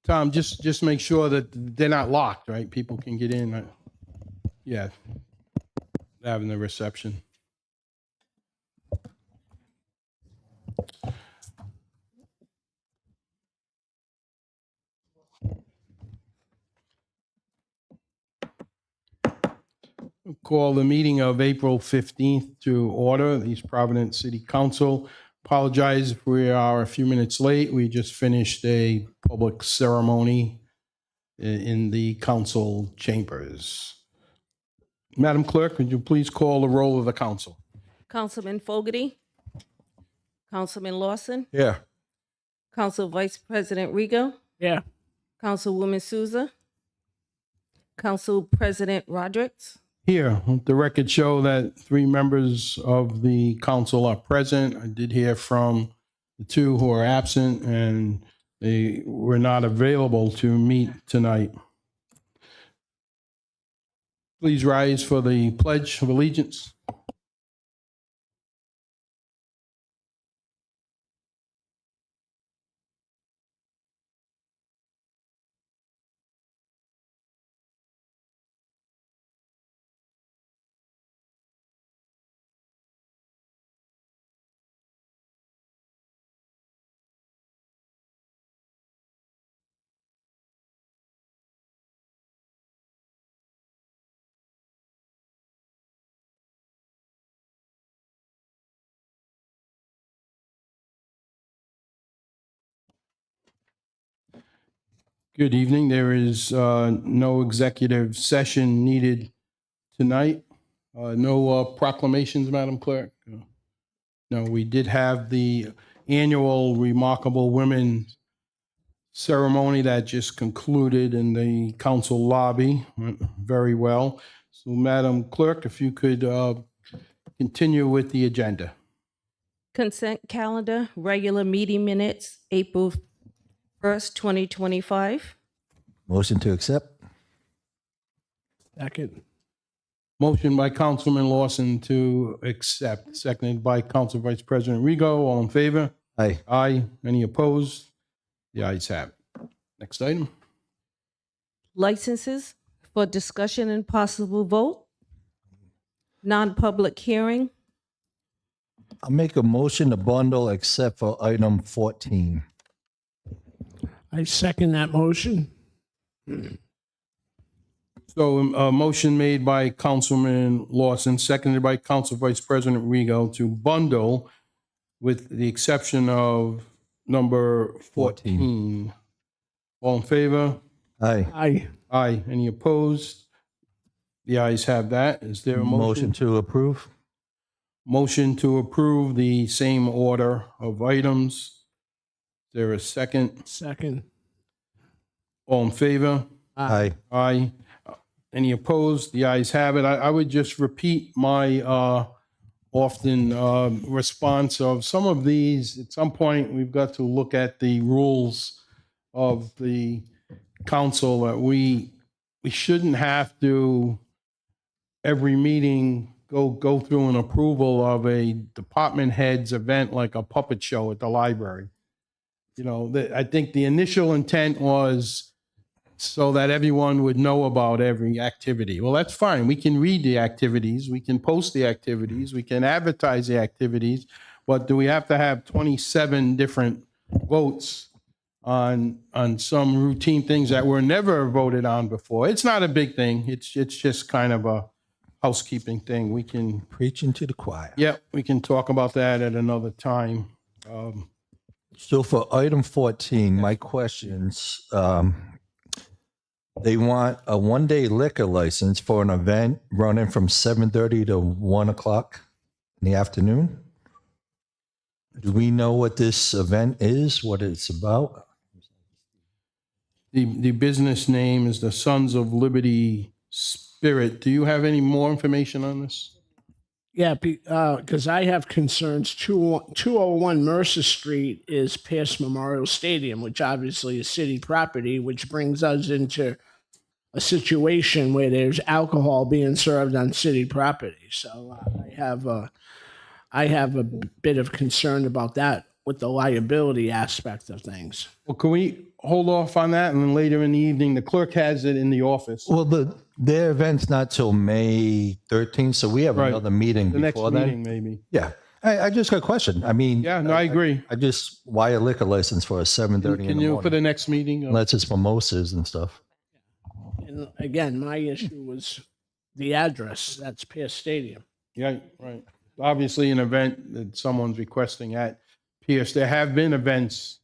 Tom, just make sure that they're not locked, right? People can get in. Yeah, having the reception. Call the meeting of April 15th to order, the East Providence City Council. Apologize if we are a few minutes late. We just finished a public ceremony in the council chambers. Madam Clerk, would you please call the roll of the council? Councilman Fogarty, Councilman Lawson, Yeah. Council Vice President Rigo, Yeah. Councilwoman Souza, Council President Rodrick. Here, the record show that 3 members of the council are present. I did hear from the 2 who are absent, and they were not available to meet tonight. Please rise for the Pledge of Allegiance. Good evening. There is no executive session needed tonight. No proclamations, Madam Clerk? No, we did have the annual Remarkable Women ceremony that just concluded in the council lobby. Went very well. So, Madam Clerk, if you could continue with the agenda. Consent calendar, regular meeting minutes, April 1st, 2025. Motion to accept? Second. Motion by Councilman Lawson to accept, seconded by Council Vice President Rigo. All in favor? Aye. Aye. Any opposed? The ayes have it. Next item. Licenses for discussion and possible vote. Non-public hearing. I'll make a motion to bundle except for item 14. I second that motion. So a motion made by Councilman Lawson, seconded by Council Vice President Rigo to bundle with the exception of number 14. All in favor? Aye. Aye. Aye. Any opposed? The ayes have that. Is there a Motion motion? to approve? Motion to approve the same order of items. Is there a second? Second. All in favor? Aye. Aye. Any opposed? The ayes have it. I would just repeat my often response of some of these. At some point, we've got to look at the rules of the council that we shouldn't have to every meeting go through an approval of a department head's event like a puppet show at the library. You know, I think the initial intent was so that everyone would know about every activity. Well, that's fine. We can read the activities, we can post the activities, we can advertise the activities, but do we have to have 27 different votes on some routine things that were never voted on before? It's not a big thing. It's just kind of a housekeeping thing. We can, Preaching to the choir. yeah, we can talk about that at another time. So for item 14, my questions, they want a 1-day liquor license for an event running from 7:30 to 1 o'clock in the afternoon. Do we know what this event is, what it's about? The business name is the Sons of Liberty Spirit. Do you have any more information on this? Yeah, because I have concerns. 201 Mercer Street is past Memorial Stadium, which obviously is city property, which brings us into a situation where there's alcohol being served on city property. So I have a bit of concern about that. with the liability aspect of things. Well, can we hold off on that and then later in the evening, the clerk has it in the office. Well, their event's not till May 13th, so we have Right. another meeting The next before meeting, then. maybe. Yeah. I just got a question. I mean, Yeah, no, I agree. why a liquor license for a 7:30 in Can the you, for morning? the next meeting? Unless it's mimosas and stuff. And again, my issue was the address. That's Pierce Stadium. Yeah, right. Obviously, an event that someone's requesting at Pierce. There have been events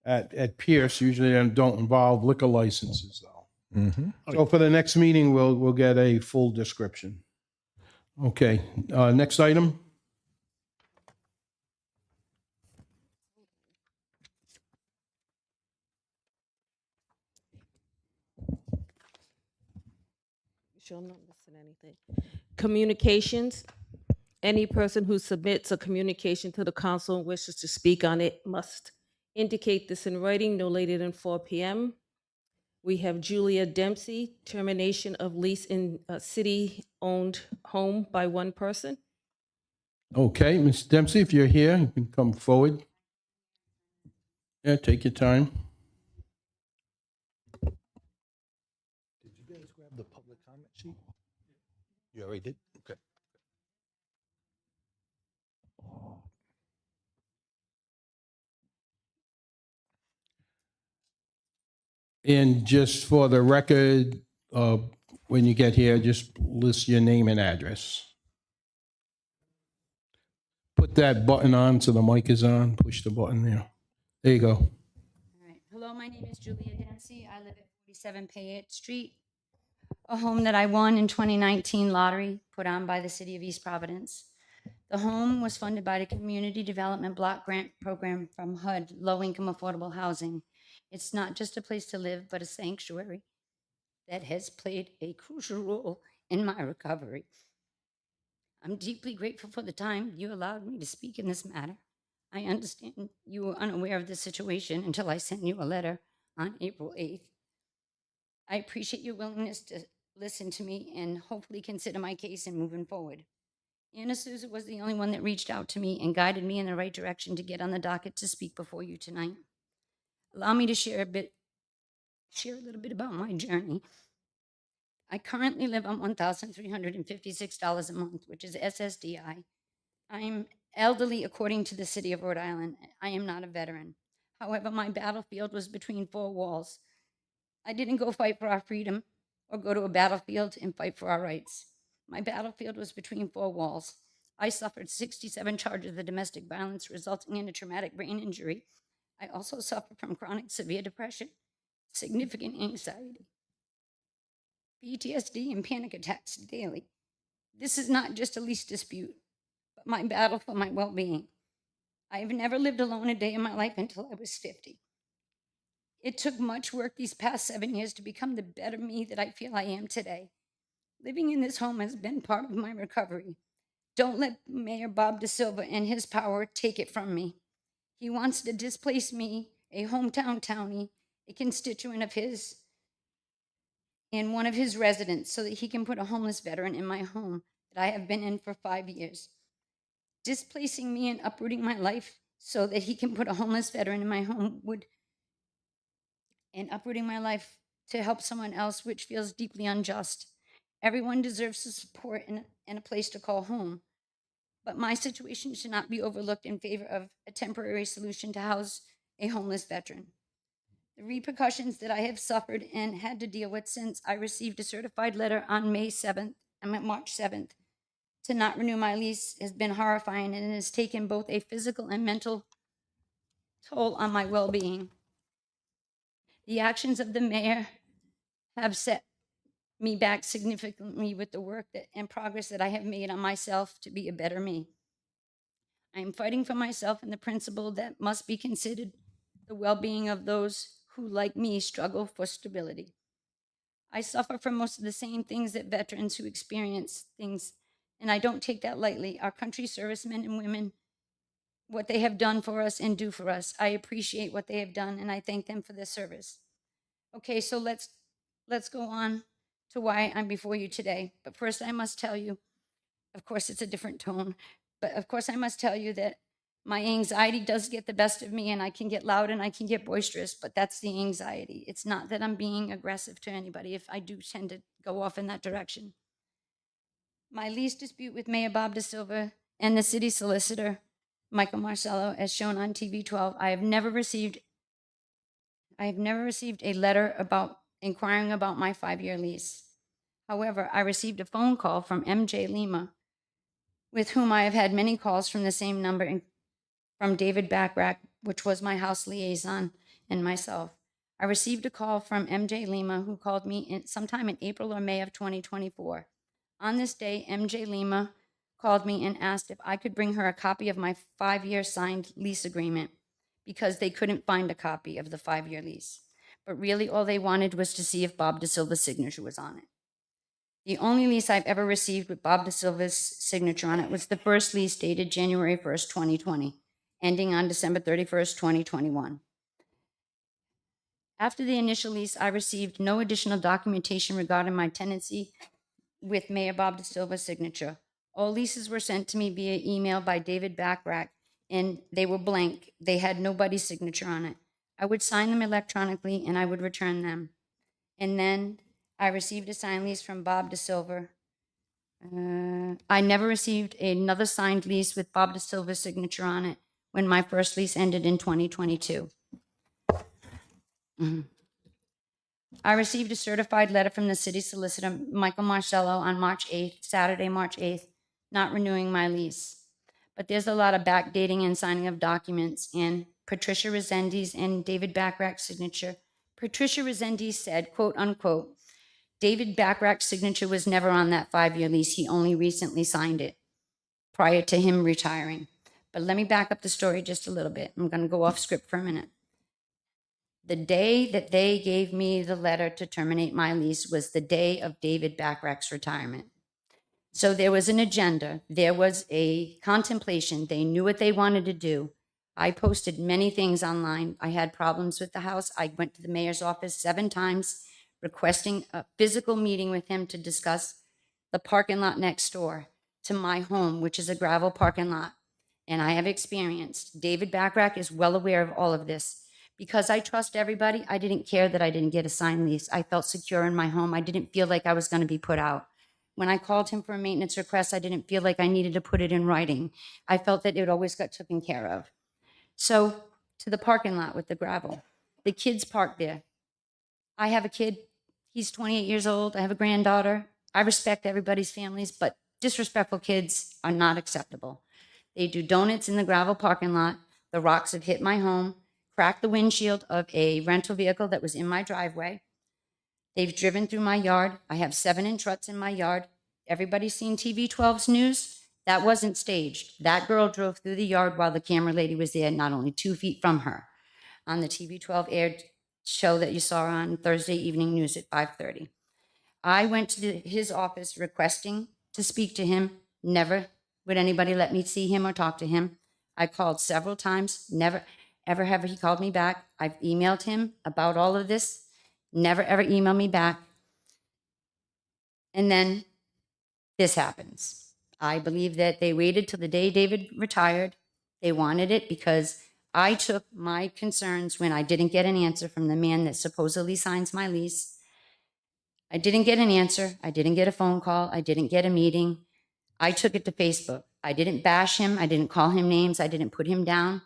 at Pierce. Usually they don't involve liquor licenses, though. Mm-hmm. So for the next meeting, we'll get a full description. Okay, next item. Sure, I'm not missing anything. Communications. Any person who submits a communication to the council and wishes to speak on it must indicate this in writing no later than 4 p.m. We have Julia Dempsey, termination of lease in a city-owned home by one person. Okay, Ms. Dempsey, if you're here, you can come forward. Yeah, take your time. Did you guys grab the public comment sheet? You already did? Okay. And just for the record, when you get here, just list your name and address. Put that button on so the mic is on. Push the button there. There you go. All right. Hello, my name is Julia Dempsey. I live at 47 Payette Street, a home that I won in 2019 lottery put on by the City of East Providence. The home was funded by the Community Development Block Grant Program from HUD, Low Income Affordable Housing. It's not just a place to live, but a sanctuary that has played a crucial role in my recovery. I'm deeply grateful for the time you allowed me to speak in this matter. I understand you were unaware of the situation until I sent you a letter on April 8th. I appreciate your willingness to listen to me and hopefully consider my case in moving forward. Anna Souza was the only one that reached out to me and guided me in the right direction to get on the docket to speak before you tonight. Allow me to share a little bit about my journey. I currently live on $1,356 a month, which is SSDI. I'm elderly according to the city of Rhode Island. I am not a veteran. However, my battlefield was between four walls. I didn't go fight for our freedom or go to a battlefield and fight for our rights. My battlefield was between four walls. I suffered 67 charges of domestic violence resulting in a traumatic brain injury. I also suffer from chronic severe depression, significant anxiety, PTSD, and panic attacks daily. This is not just a lease dispute, but my battle for my well-being. I have never lived alone a day in my life until I was 50. It took much work these past 7 years to become the better me that I feel I am today. Living in this home has been part of my recovery. Don't let Mayor Bob DeSilva and his power take it from me. He wants to displace me, a hometown townie, a constituent of his, and one of his residents so that he can put a homeless veteran in my home that I have been in for 5 years. Displacing me and uprooting my life so that he can put a homeless veteran in my home and uprooting my life to help someone else, which feels deeply unjust. Everyone deserves the support and a place to call home. But my situation should not be overlooked in favor of a temporary solution to house a homeless veteran. The repercussions that I have suffered and had to deal with since I received a certified letter on March 7th, to not renew my lease has been horrifying, and it has taken both a physical and mental toll on my well-being. The actions of the mayor have set me back significantly with the work and progress that I have made on myself to be a better me. I am fighting for myself and the principle that must be considered the well-being of those who, like me, struggle for stability. I suffer from most of the same things that veterans who experience things, and I don't take that lightly. Our country's servicemen and women, what they have done for us and do for us, I appreciate what they have done, and I thank them for their service. Okay, so let's go on to why I'm before you today. But first I must tell you, of course it's a different tone, but of course I must tell you that My anxiety does get the best of me, and I can get loud and I can get boisterous, but that's the anxiety. It's not that I'm being aggressive to anybody if I do tend to go off in that direction. My lease dispute with Mayor Bob DeSilva and the city solicitor, Michael Marcello, as shown on TV 12, I have never received a letter about inquiring about my 5-year lease. However, I received a phone call from MJ Lima, with whom I have had many calls from the same number, and from David Backrack, which was my house liaison, and myself. I received a call from MJ Lima, who called me sometime in April or May of 2024. On this day, MJ Lima called me and asked if I could bring her a copy of my 5-year signed lease agreement, because they couldn't find a copy of the 5-year lease. But really, all they wanted was to see if Bob DeSilva's signature was on it. The only lease I've ever received with Bob DeSilva's signature on it was the first lease dated January 1st, 2020, ending on December 31st, 2021. After the initial lease, I received no additional documentation regarding my tenancy with Mayor Bob DeSilva's signature. All leases were sent to me via email by David Backrack, and they were blank. They had nobody's signature on it. I would sign them electronically, and I would return them. And then I received a signed lease from Bob DeSilva. I never received another signed lease with Bob DeSilva's signature on it when my first lease ended in 2022. I received a certified letter from the city solicitor, Michael Marcello, on March 8th, Saturday, March 8th, not renewing my lease. But there's a lot of backdating and signing of documents, and Patricia Resendiz and David Backrack's signature. Patricia Resendiz said, quote unquote, David Backrack's signature was never on that 5-year lease. He only recently signed it prior to him retiring. But let me back up the story just a little bit. I'm going to go off script for a minute. The day that they gave me the letter to terminate my lease was the day of David Backrack's retirement. So there was an agenda. There was a contemplation. They knew what they wanted to do. I posted many things online. I had problems with the house. I went to the mayor's office 7 times requesting a physical meeting with him to discuss the parking lot next door to my home, which is a gravel parking lot. And I have experienced. David Backrack is well aware of all of this. Because I trust everybody, I didn't care that I didn't get a signed lease. I felt secure in my home. I didn't feel like I was going to be put out. When I called him for a maintenance request, I didn't feel like I needed to put it in writing. I felt that it always got taken care of. So to the parking lot with the gravel. The kids park there. I have a kid. He's 28 years old. I have a granddaughter. I respect everybody's families, but disrespectful kids are not acceptable. They do donuts in the gravel parking lot. The rocks have hit my home, cracked the windshield of a rental vehicle that was in my driveway. They've driven through my yard. I have 7-inch ruts in my yard. Everybody's seen TV 12's news? That wasn't staged. That girl drove through the yard while the camera lady was there, not only 2 feet from her, on the TV 12 aired show that you saw on Thursday evening news at 5:30. I went to his office requesting to speak to him. Never would anybody let me see him or talk to him. I called several times. Never, ever have he called me back. I've emailed him about all of this. Never, ever emailed me back. And then this happens. I believe that they waited till the day David retired. They wanted it because I took my concerns when I didn't get an answer from the man that supposedly signs my lease. I didn't get an answer. I didn't get a phone call. I didn't get a meeting. I took it to Facebook. I didn't bash him. I didn't call him names. I didn't put him down.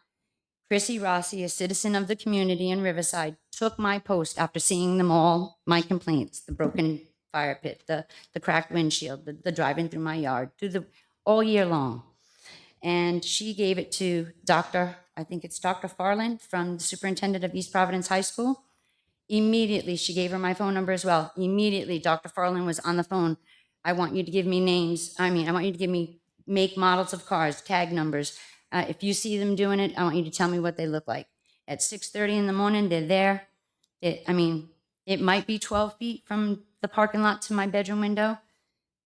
Chrissy Rossi, a citizen of the community in Riverside, took my post after seeing them all, my complaints, the broken fire pit, the cracked windshield, the driving through my yard, all year long. And she gave it to I think it's Dr. Farland from the superintendent of East Providence High School. Immediately, she gave her my phone number as well. Immediately, Dr. Farland was on the phone. I want you to give me names. I want you to give me make, models of cars, tag numbers. If you see them doing it, I want you to tell me what they look like. At 6:30 in the morning, they're there. It might be 12 feet from the parking lot to my bedroom window,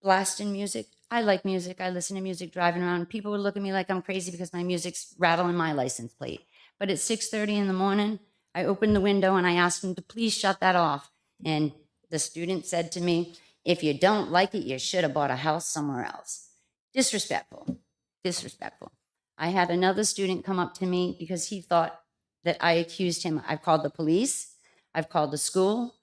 blasting music. I like music. I listen to music driving around. People would look at me like I'm crazy because my music's rattling my license plate. But at 6:30 in the morning, I opened the window and I asked them to please shut that off. And the student said to me, if you don't like it, you should have bought a house somewhere else. Disrespectful. Disrespectful. I had another student come up to me because he thought that I accused him. I've called the police. I've called the school.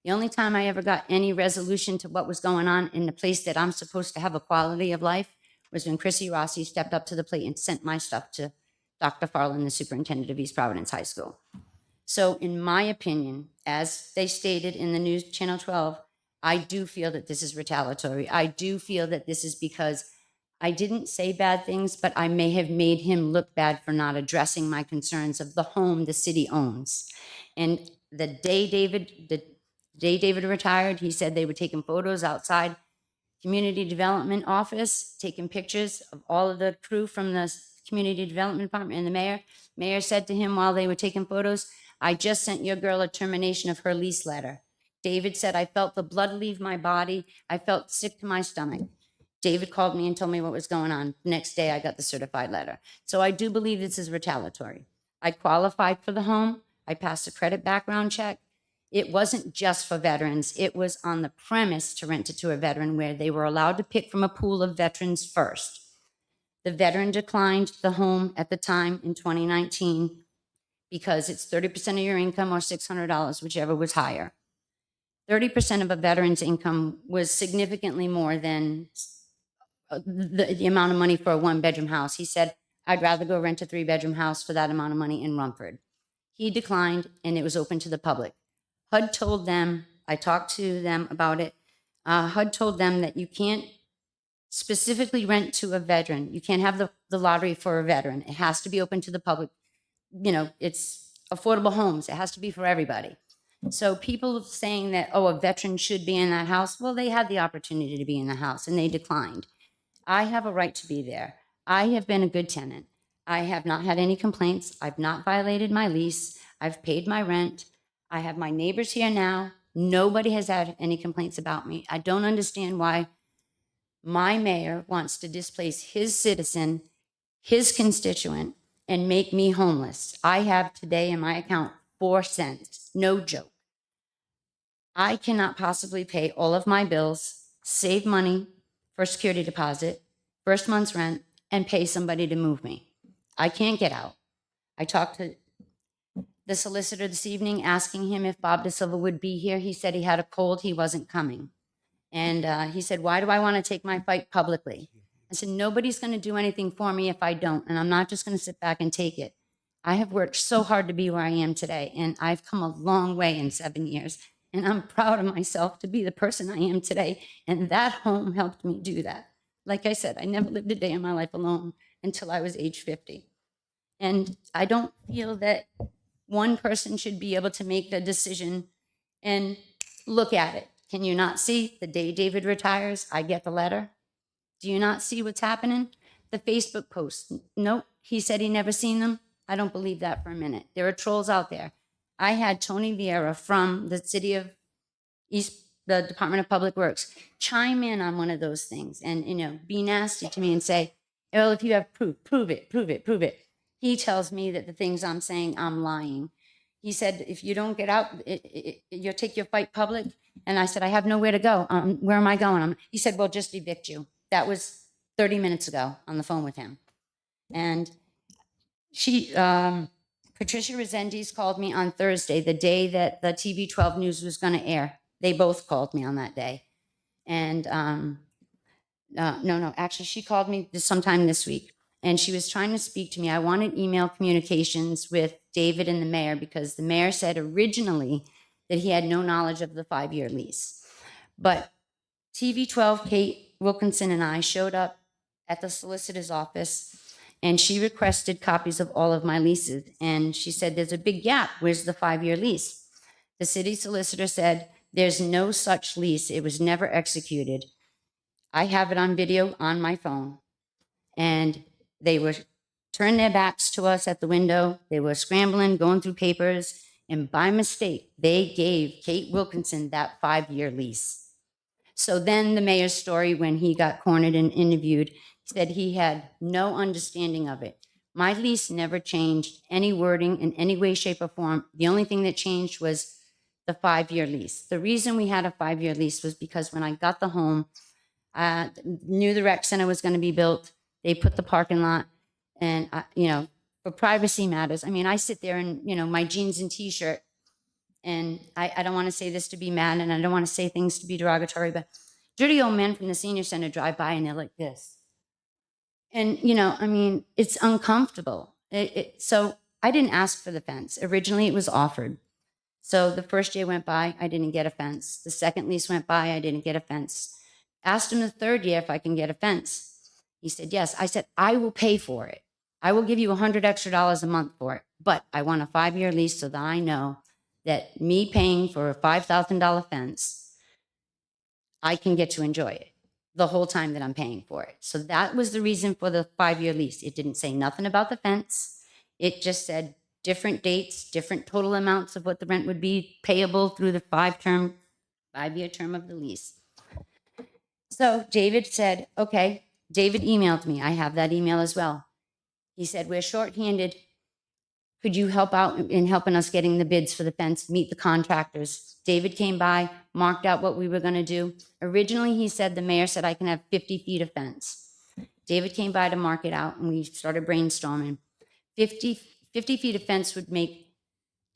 The only time I ever got any resolution to what was going on in the place that I'm supposed to have a quality of life was when Chrissy Rossi stepped up to the plate and sent my stuff to Dr. Farland, the superintendent of East Providence High School. So in my opinion, as they stated in the news channel 12, I do feel that this is retaliatory. I do feel that this is because I didn't say bad things, but I may have made him look bad for not addressing my concerns of the home the city owns. And the day David retired, he said they were taking photos outside community development office, taking pictures of all of the crew from the community development department and the mayor. Mayor said to him while they were taking photos, "I just sent your girl a termination of her lease letter." David said, "I felt the blood leave my body. I felt sick to my stomach." David called me and told me what was going on. The next day, I got the certified letter. So I do believe this is retaliatory. I qualified for the home. I passed a credit background check. It wasn't just for veterans. It was on the premise to rent it to a veteran where they were allowed to pick from a pool of veterans first. The veteran declined the home at the time in 2019 because it's 30% of your income or $600, whichever was higher. 30% of a veteran's income was significantly more than the amount of money for a one-bedroom house. He said, "I'd rather go rent a three-bedroom house for that amount of money in Rumford." He declined, and it was open to the public. HUD told them, I talked to them about it, HUD told them that you can't specifically rent to a veteran. You can't have the lottery for a veteran. It has to be open to the public. You know, it's affordable homes. It has to be for everybody. So people saying that, oh, a veteran should be in that house, well, they had the opportunity to be in the house, and they declined. I have a right to be there. I have been a good tenant. I have not had any complaints. I've not violated my lease. I've paid my rent. I have my neighbors here now. Nobody has had any complaints about me. I don't understand why my mayor wants to displace his citizen, his constituent, and make me homeless. I have today in my account 4 cents, no joke. I cannot possibly pay all of my bills, save money for security deposit, first month's rent, and pay somebody to move me. I can't get out. I talked to the solicitor this evening asking him if Bob DaSilva would be here. He said he had a cold, he wasn't coming. And he said, "Why do I want to take my fight publicly?" I said, "Nobody's going to do anything for me if I don't, and I'm not just going to sit back and take it. I have worked so hard to be where I am today, and I've come a long way in 7 years, and I'm proud of myself to be the person I am today, and that home helped me do that. Like I said, I never lived a day in my life alone until I was age 50. And I don't feel that one person should be able to make the decision and look at it. Can you not see the day David retires, I get the letter? Do you not see what's happening? The Facebook posts. Nope, he said he never seen them. I don't believe that for a minute. There are trolls out there. I had Tony Vieira from the city of the Department of Public Works chime in on one of those things and, you know, be nasty to me and say, "Well, if you have proof, prove it, prove it, prove it." He tells me that the things I'm saying, I'm lying. He said, "If you don't get out, you'll take your fight public." And I said, "I have nowhere to go. Where am I going?" He said, "Well, just evict you." That was 30 minutes ago on the phone with him. And Patricia Resendiz called me on Thursday, the day that the TV 12 news was going to air. They both called me on that day. And actually, she called me sometime this week. And she was trying to speak to me. I wanted email communications with David and the mayor because the mayor said originally that he had no knowledge of the 5-year lease. But TV 12, Kate Wilkinson, and I showed up at the solicitor's office, and she requested copies of all of my leases. And she said, "There's a big gap. Where's the 5-year lease?" The city solicitor said, "There's no such lease. It was never executed." I have it on video on my phone. And they were turning their backs to us at the window. They were scrambling, going through papers. And by mistake, they gave Kate Wilkinson that 5-year lease. So then the mayor's story, when he got cornered and interviewed, said he had no understanding of it. My lease never changed any wording in any way, shape, or form. The only thing that changed was the 5-year lease. The reason we had a 5-year lease was because when I got the home, knew the rec center was going to be built. They put the parking lot And, you know, for privacy matters, I mean, I sit there in, you know, my jeans and t-shirt, and I don't want to say this to be mad, and I don't want to say things to be derogatory, but dirty old men from the senior center drive by and they're like this. And, you know, I mean, it's uncomfortable. So I didn't ask for the fence. Originally, it was offered. So the first year went by, I didn't get a fence. The second lease went by, I didn't get a fence. Asked him the third year if I can get a fence. He said, yes. I said, I will pay for it. I will give you $100 extra a month for it, but I want a 5-year lease so that I know that me paying for a $5,000 fence, I can get to enjoy it the whole time that I'm paying for it. So that was the reason for the 5-year lease. It didn't say nothing about the fence. It just said different dates, different total amounts of what the rent would be payable through the 5-year term of the lease. So David said, okay. David emailed me. I have that email as well. He said, we're shorthanded. Could you help out in helping us getting the bids for the fence, meet the contractors? David came by, marked out what we were going to do. Originally, he said, the mayor said I can have 50 feet of fence. David came by to mark it out, and we started brainstorming. 50 feet of fence would make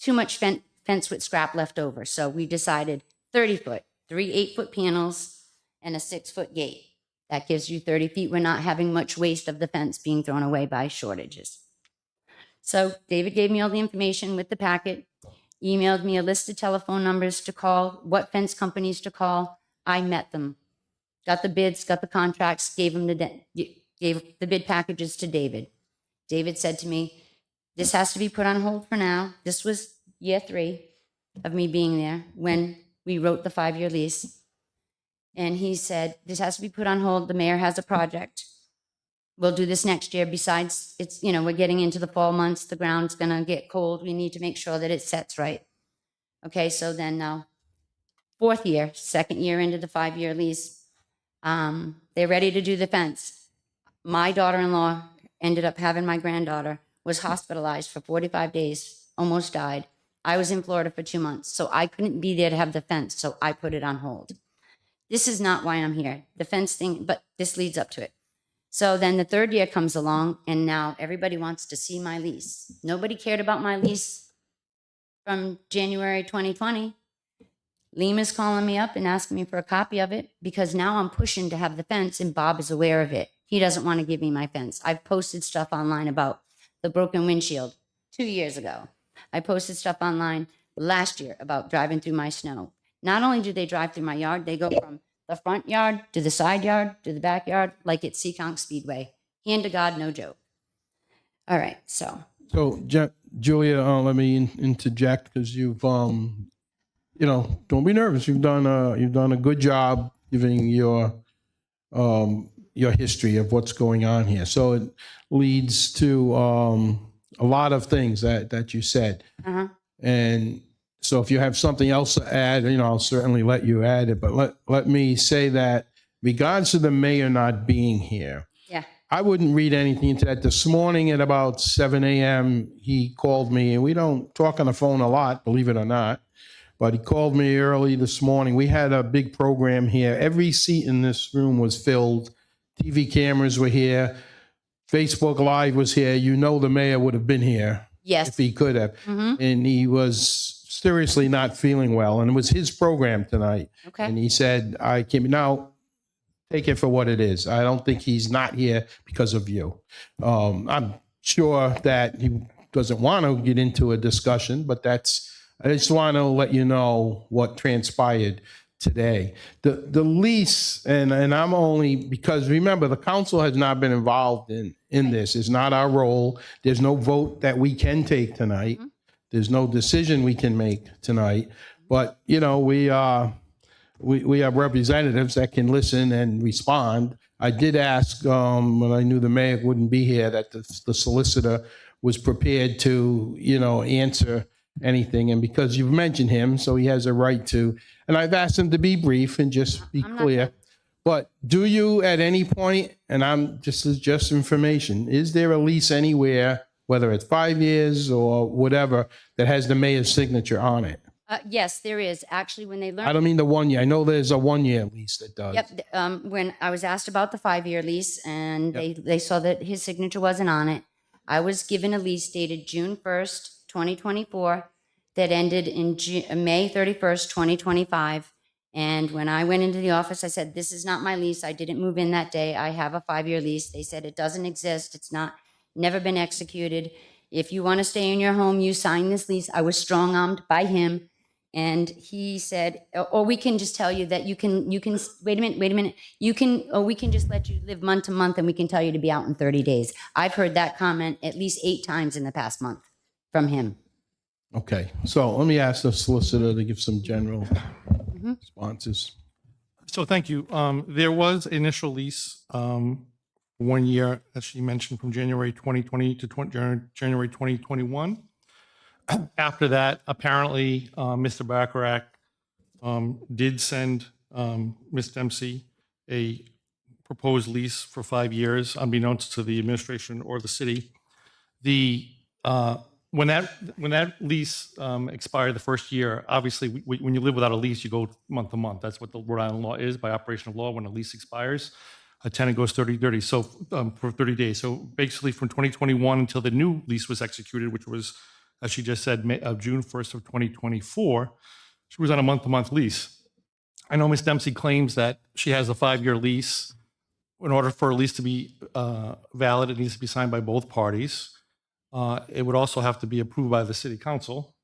too much fence with scrap left over. So we decided 30 foot, 3 8-foot panels, and a 6-foot gate. That gives you 30 feet. We're not having much waste of the fence being thrown away by shortages. So David gave me all the information with the packet, emailed me a list of telephone numbers to call, what fence companies to call. I met them, got the bids, got the contracts, gave the bid packages to David. David said to me, this has to be put on hold for now. This was year 3 of me being there when we wrote the 5-year lease. And he said, this has to be put on hold. The mayor has a project. We'll do this next year. Besides, it's, you know, we're getting into the fall months. The ground's going to get cold. We need to make sure that it sets right. Okay, so then now, 4th year, 2nd year into the 5-year lease, they're ready to do the fence. My daughter-in-law ended up having my granddaughter, was hospitalized for 45 days, almost died. I was in Florida for 2 months, so I couldn't be there to have the fence, so I put it on hold. This is not why I'm here, the fence thing, but this leads up to it. So then the 3rd year comes along, and now everybody wants to see my lease. Nobody cared about my lease from January 2020. Lima's calling me up and asking me for a copy of it because now I'm pushing to have the fence, and Bob is aware of it. He doesn't want to give me my fence. I've posted stuff online about the broken windshield 2 years ago. I posted stuff online last year about driving through my snow. Not only do they drive through my yard, they go from the front yard to the side yard to the backyard like it's Seekonk Speedway. Hand to God, no joke. All right, so. So, Julia, let me interject because you've, you know, don't be nervous. You've done a good job giving your history of what's going on here. So it leads to a lot of things that you said, and so if you have something else to add, you know, I'll certainly let you add it. But let me say that, regards to the mayor not being here. Yeah. I wouldn't read anything into that. This morning at about 7 a.m., he called me, and we don't talk on the phone a lot, believe it or not, but he called me early this morning. We had a big program here. Every seat in this room was filled. TV cameras were here. Facebook Live was here. You know the mayor would have been here. Yes. If he could have. And he was seriously not feeling well, and it was his program tonight. Okay. And he said, I came, now take it for what it is. I don't think he's not here because of you. I'm sure that he doesn't want to get into a discussion, but I just want to let you know what transpired today. The lease, and I'm only, because remember, the council has not been involved in this. It's not our role. There's no vote that we can take tonight. There's no decision we can make tonight. But, you know, we have representatives that can listen and respond. I did ask, when I knew the mayor wouldn't be here, that the solicitor was prepared to, you know, answer anything. And because you've mentioned him, so he has a right to, and I've asked him to be brief and just be clear. But do you at any point, and this is just information, is there a lease anywhere, whether it's 5 years or whatever, that has the mayor's signature on it? Yes, there is. Actually, when they learned. I don't mean the 1 year. I know there's a 1 year lease that does. Yep. When I was asked about the 5-year lease, and they saw that his signature wasn't on it, I was given a lease dated June 1st, 2024, that ended in May 31st, 2025. And when I went into the office, I said, this is not my lease. I didn't move in that day. I have a 5-year lease. They said it doesn't exist. It's not, never been executed. If you want to stay in your home, you sign this lease. I was strong-armed by him. And he said, or we can just tell you that you can, wait a minute. We can just let you live month to month and we can tell you to be out in 30 days. I've heard that comment at least 8 times in the past month from him. Okay, so let me ask the solicitor to give some general responses. So thank you. There was initial lease 1 year, as she mentioned, from January 2020 to January 2021. After that, apparently, Mr. Bacharach did send Ms. Dempsey a proposed lease for 5 years, unbeknownst to the administration or the city. When that lease expired the first year, obviously, when you live without a lease, you go month to month. That's what the Rhode Island law is by operation of law. When a lease expires, a tenant goes 30-30, so for 30 days. So basically, from 2021 until the new lease was executed, which was, as she just said, June 1st of 2024, she was on a month-to-month lease. I know Ms. Dempsey claims that she has a 5-year lease. In order for a lease to be valid, it needs to be signed by both parties. It would also have to be approved by the city council,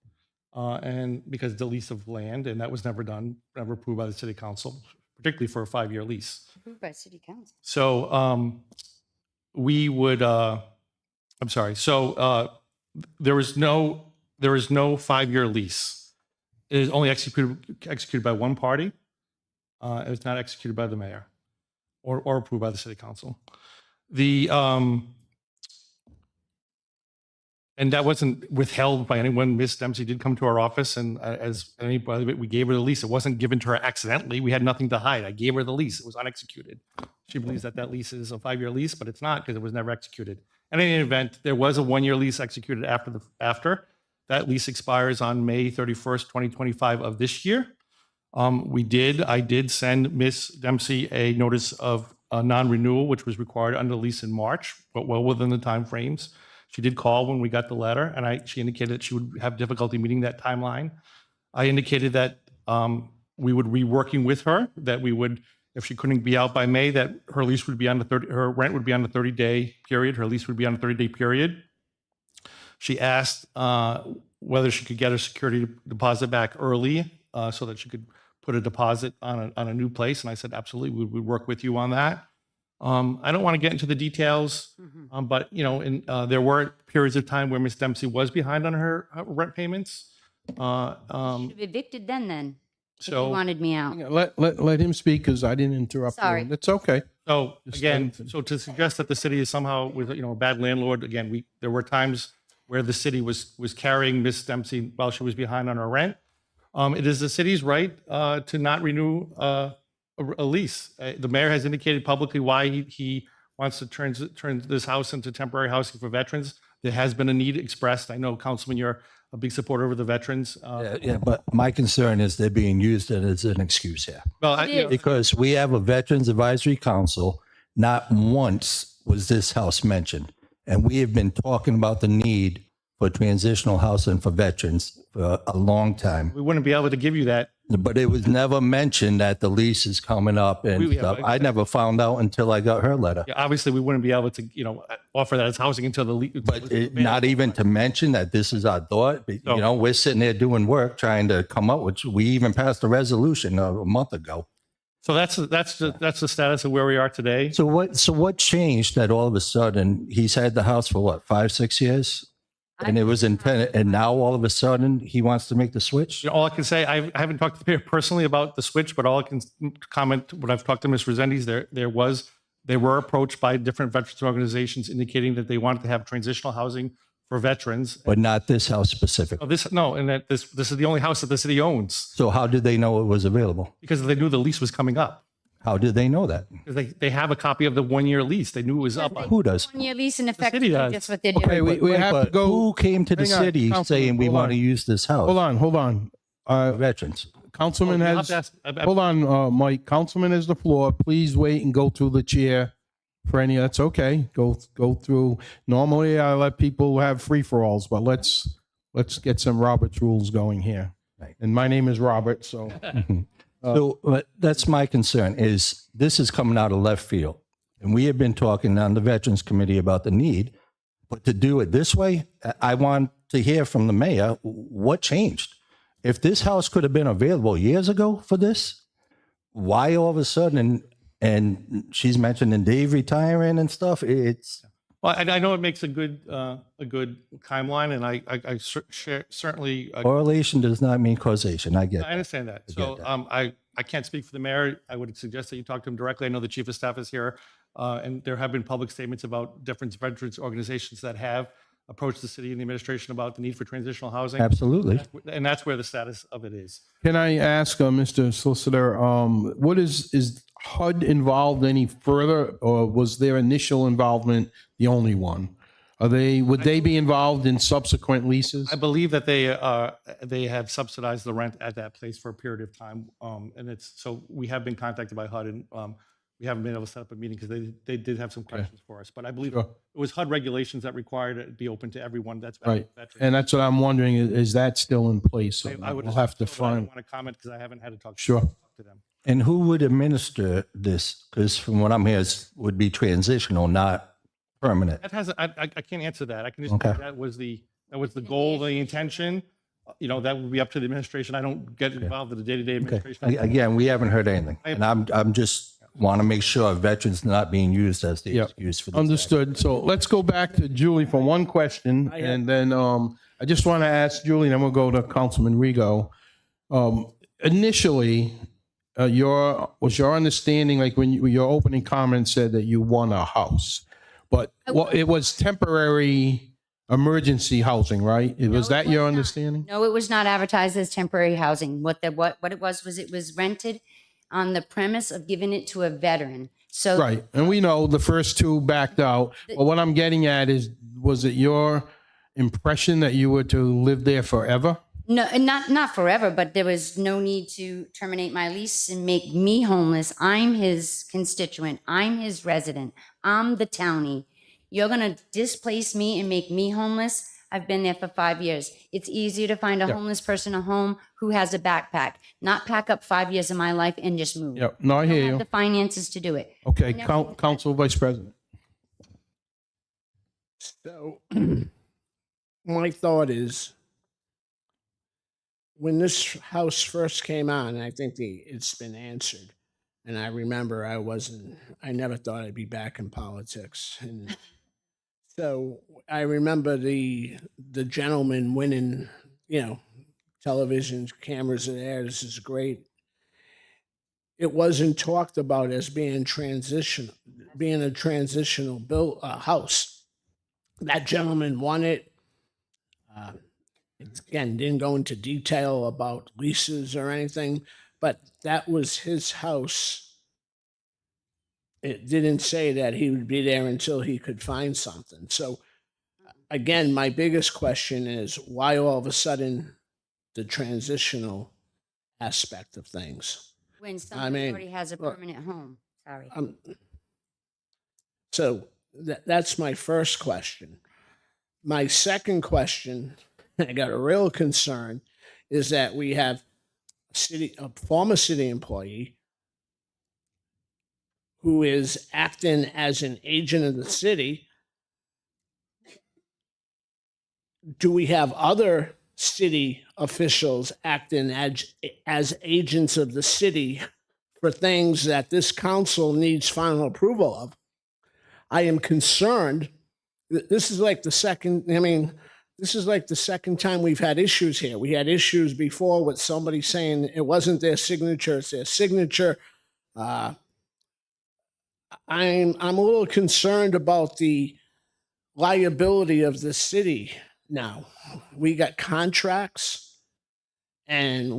and because the lease of land, and that was never done, never approved by the city council, particularly for a 5-year lease. Approved by city council. So we would, I'm sorry. So there is no 5-year lease. It is only executed by one party. It's not executed by the mayor or approved by the city council. And that wasn't withheld by anyone. Ms. Dempsey did come to our office, and as anybody, we gave her the lease. It wasn't given to her accidentally. We had nothing to hide. I gave her the lease. It was unexecuted. She believes that that lease is a 5-year lease, but it's not because it was never executed. In any event, there was a 1-year lease executed after. That lease expires on May 31st, 2025 of this year. I did send Ms. Dempsey a notice of non-renewal, which was required under the lease in March, but well within the timeframes. She did call when we got the letter, and she indicated that she would have difficulty meeting that timeline. I indicated that we would be working with her, that we would, if she couldn't be out by May, that her lease would be on her rent would be on the 30-day period. Her lease would be on a 30-day period. She asked whether she could get her security deposit back early so that she could put a deposit on a new place, and I said absolutely, we would work with you on that. I don't want to get into the details, but there were periods of time where Ms. Dempsey was behind on her rent payments. Should have evicted then. If you So, wanted me out. Let him speak because I didn't interrupt you. Sorry. It's okay. so Just again, anything. so to suggest that the city is somehow with a bad landlord, again, there were times where the city was carrying Ms. Dempsey while she was behind on her rent. It is the city's right to not renew a lease. The mayor has indicated publicly why he wants to turn this house into temporary housing for veterans. There has been a need expressed. I know, Councilman, you're a big supporter of the veterans. Yeah, but my concern is they're being used as an excuse here. Well, It is. Because we have a Veterans Advisory Council, not once was this house mentioned. And we have been talking about the need for transitional housing for veterans for a long time. we wouldn't be able to give you that. But it was never mentioned that the lease is coming up and We- yeah, stuff. I- I never found out until I got her letter. Yeah, obviously, we wouldn't be able to, offer that as housing until the lease. But not even to mention that this is our thought. But, No. we're sitting there doing work, trying to come up with. We even passed a resolution a month ago. So that's the status of where we are today. So what changed that all of a sudden he's had the house for what 5-6 years, and it was intended, and now all of a sudden he wants to make the switch? All I can say, I haven't talked to the mayor personally about the switch, but all I can comment when I've talked to Ms. Resendes, they were approached by different veterans organizations indicating that they wanted to have transitional housing for veterans. But not this house specifically. And that this is the only house that the city owns So how did they know it was available? because they knew the lease was coming up. How did they know that? Because they have a copy of the 1-year lease. They knew it was up. Who does? 1-year lease in effect. city does. That's what they're doing. Okay, we have to But go. who came to the Hang on, city Councilman, saying we hold want on. to use this house? Hold on. Veterans. Councilman You'll have has, to ask- hold on, Mike. Councilman has the floor. Please wait and go through the chair for any, that's okay. Go through. Normally I let people have free-for-alls, but let's get some Robert's rules going here. Right. And my name is Robert, so. So but that's my concern is this is coming out of left field. And we have been talking on the Veterans Committee about the need, but to do it this way, I want to hear from the mayor what changed. If this house could have been available years ago for this, why all of a sudden, and she's mentioning Dave retiring and stuff, it's, Well, I know it makes a good timeline, and I certainly correlation does not mean causation. I get I that. understand that. So I can't speak for the mayor. I would suggest that you talk to him directly. I know the chief of staff is here, and there have been public statements about different veterans organizations that have approached the city and the administration about the need for transitional housing. Absolutely. And that's where the status of it is. Can I ask, Mr. Solicitor, what is HUD involved any further, or was their initial involvement the only one? Would they be involved in subsequent leases? I believe that they have subsidized the rent at that place for a period of time. And so we have been contacted by HUD, and we haven't been able to set up a meeting because they did have some questions for us. But I believe Sure. it was HUD regulations that required it to be open to everyone that's Right. veteran. And that's what I'm wondering, is that still in place? I would We'll have to assume so, but I don't find, want to comment because I haven't had to talk Sure. to them. And who would administer this? Because from what I'm hearing, it would be transitional, not permanent. That hasn't. I can't answer that. I can just Okay. say that was the goal, the intention. That would be up to the administration. I don't get involved in the day-to-day Okay. administration. Again, we haven't heard anything. And I'm just want to make sure veterans not being used as the Yep. excuse for this. understood. So let's go back to Julie for one question, and then I just want to ask Julie, and then we'll go to Councilman Rigo. Initially, was your understanding, like when your opening comment said that you won a house, but it was temporary emergency housing, right? Was that your understanding? No, it was not advertised as temporary housing. What it was rented on the premise of giving it to a veteran. So Right. And we know the first two backed out. But what I'm getting at is, was it your impression that you were to live there forever? no, and not forever, but there was no need to terminate my lease and make me homeless. I'm his constituent. I'm his resident. I'm the townie. You're going to displace me and make me homeless? I've been there for 5 years. It's easier to find a homeless person a home who has a backpack, not pack up 5 years of my life and just move. Yep. No, I I hear don't have you. the finances to do it. Okay. never- Council Vice President. So my thought is, when this house first came on, I think it's been answered. And I remember I never thought I'd be back in politics. And so I remember the gentleman winning, television cameras are there. This is great. It wasn't talked about as being a transitional house. That gentleman won it. Again, didn't go into detail about leases or anything, but that was his house. It didn't say that he would be there until he could find something. So again, my biggest question is, why all of a sudden the transitional aspect of things? When somebody already has a look, permanent home. Sorry. So that's my first question. My second question, I got a real concern, is that we have a former city employee who is acting as an agent of the city. Do we have other city officials acting as agents of the city for things that this council needs final approval of? I am concerned. This is like the second time we've had issues here. We had issues before with somebody saying it wasn't their signature, it's their signature. I'm a little concerned about the liability of the city now. We got contracts, and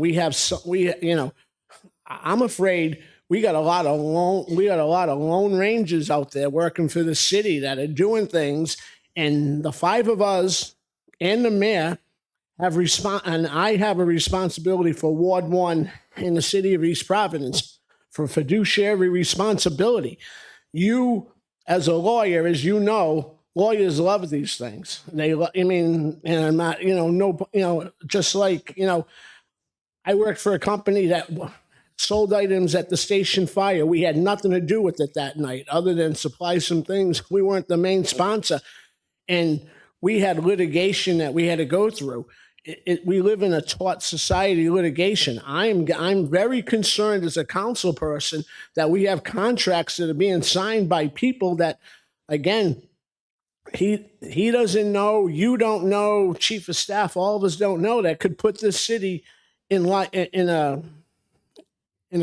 I'm afraid we got a lot of lone rangers out there working for the city that are doing things, and the five of us and the mayor and I have a responsibility for Ward 1 in the city of East Providence for fiduciary responsibility. You as a lawyer, as you know, lawyers love these things. I mean, and I'm not, just like, I worked for a company that sold items at the station fire. We had nothing to do with it that night other than supply some things. We weren't the main sponsor. And we had litigation that we had to go through. We live in a taught society, litigation. I'm very concerned as a council person that we have contracts that are being signed by people that, again, he doesn't know, you don't know, chief of staff, all of us don't know, that could put this city in a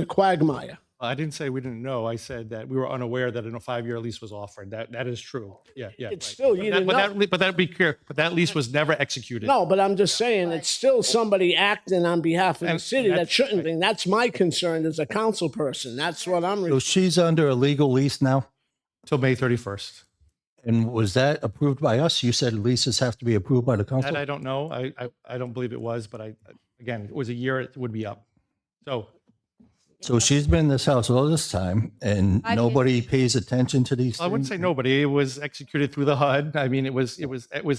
quagmire. I didn't say we didn't know. I said that we were unaware that a 5-year lease was offered. That is true. Yeah, yeah. It's right. still, you didn't know. But that be clear. But that lease was never executed. No, but I'm just saying, it's still somebody acting on behalf of the And city that that's- shouldn't be. That's my concern as a council person. That's what I'm. So she's under a legal lease now? Till May 31st. And was that approved by us? You said leases have to be approved by the council? That I don't know. I don't believe it was, but again, it was a year. It would be up. So So she's been in this house all this time and 5 years. nobody pays attention to these I wouldn't things? say nobody. It was executed through the HUD. I mean, it was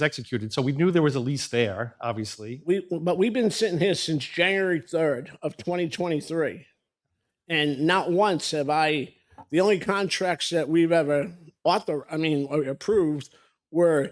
executed. So we knew there was a lease there, obviously. But we've been sitting here since January 3rd of 2023. And not once have the only contracts that we've ever approved were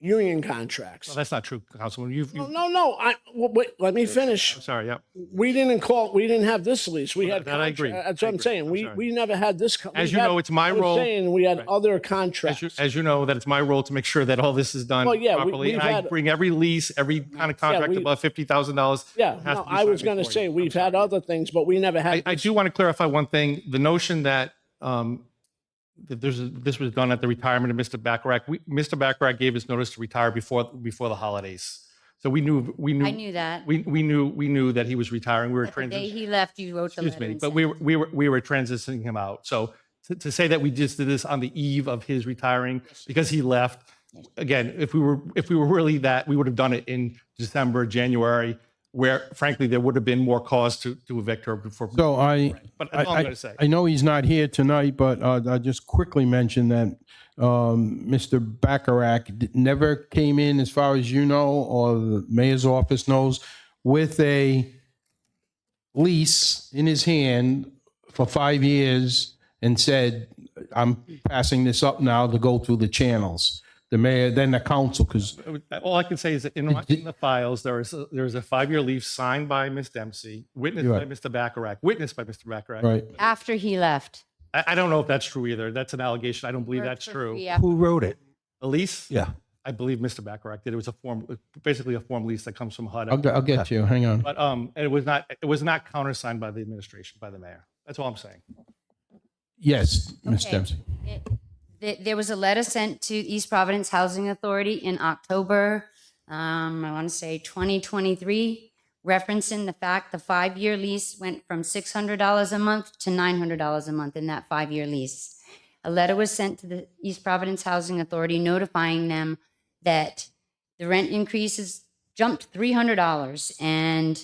union contracts. Well, that's not true, Councilman. No. Wait, let me finish. I'm sorry. Yeah. We didn't have this lease. We Well, had that I agree. That's what I I'm agree. saying. I'm sorry. We never had this. As you know, it's my I was role. saying we had Right. other contracts. As you know, that it's my role to make sure that all this is done Well, yeah, properly. we've And I had- bring every lease, every kind of contract we- above $50,000. Yeah, has no, to be I was signed going to before say you. we've I'm had sorry. other things, but we never had. I do want to clarify one thing. The notion that this was done at the retirement of Mr. Bacharach. Mr. Bacharach gave us notice to retire before the holidays. So we knew I knew that. we knew that he was retiring. We were But the day transitioning. he left, you wrote the Excuse letter. me, and but sent it. we were transitioning him out. So to say that we just did this on the eve of his retiring because he left, again, if we were really that, we would have done it in December, January, where frankly there would have been more cause to evict her before. So But that's all I'm going to say. I know he's not here tonight, but I'll just quickly mention that Mr. Bacharach never came in, as far as you know, or the mayor's office knows, with a lease in his hand for 5 years and said, I'm passing this up now to go through the channels. The mayor, then the council, because All I can say is that in the files, there is a 5-year lease signed by Ms. Dempsey, witnessed by Right. Mr. Bacharach, witnessed by Mr. Bacharach. right. After he left. I don't know if that's true either. That's an allegation. I don't believe that's true. Yeah. Who wrote it? A lease? Yeah. I believe Mr. Bacharach did. It was basically a form lease that comes from HUD. I'll get you. Hang on. But it was not countersigned by the administration, by the mayor. That's all I'm saying. Yes, Ms. Okay. Dempsey. There was a letter sent to East Providence Housing Authority in October, I want to say 2023, referencing the fact the 5-year lease went from $600 a month to $900 a month in that 5-year lease. A letter was sent to the East Providence Housing Authority notifying them that the rent increases jumped $300. And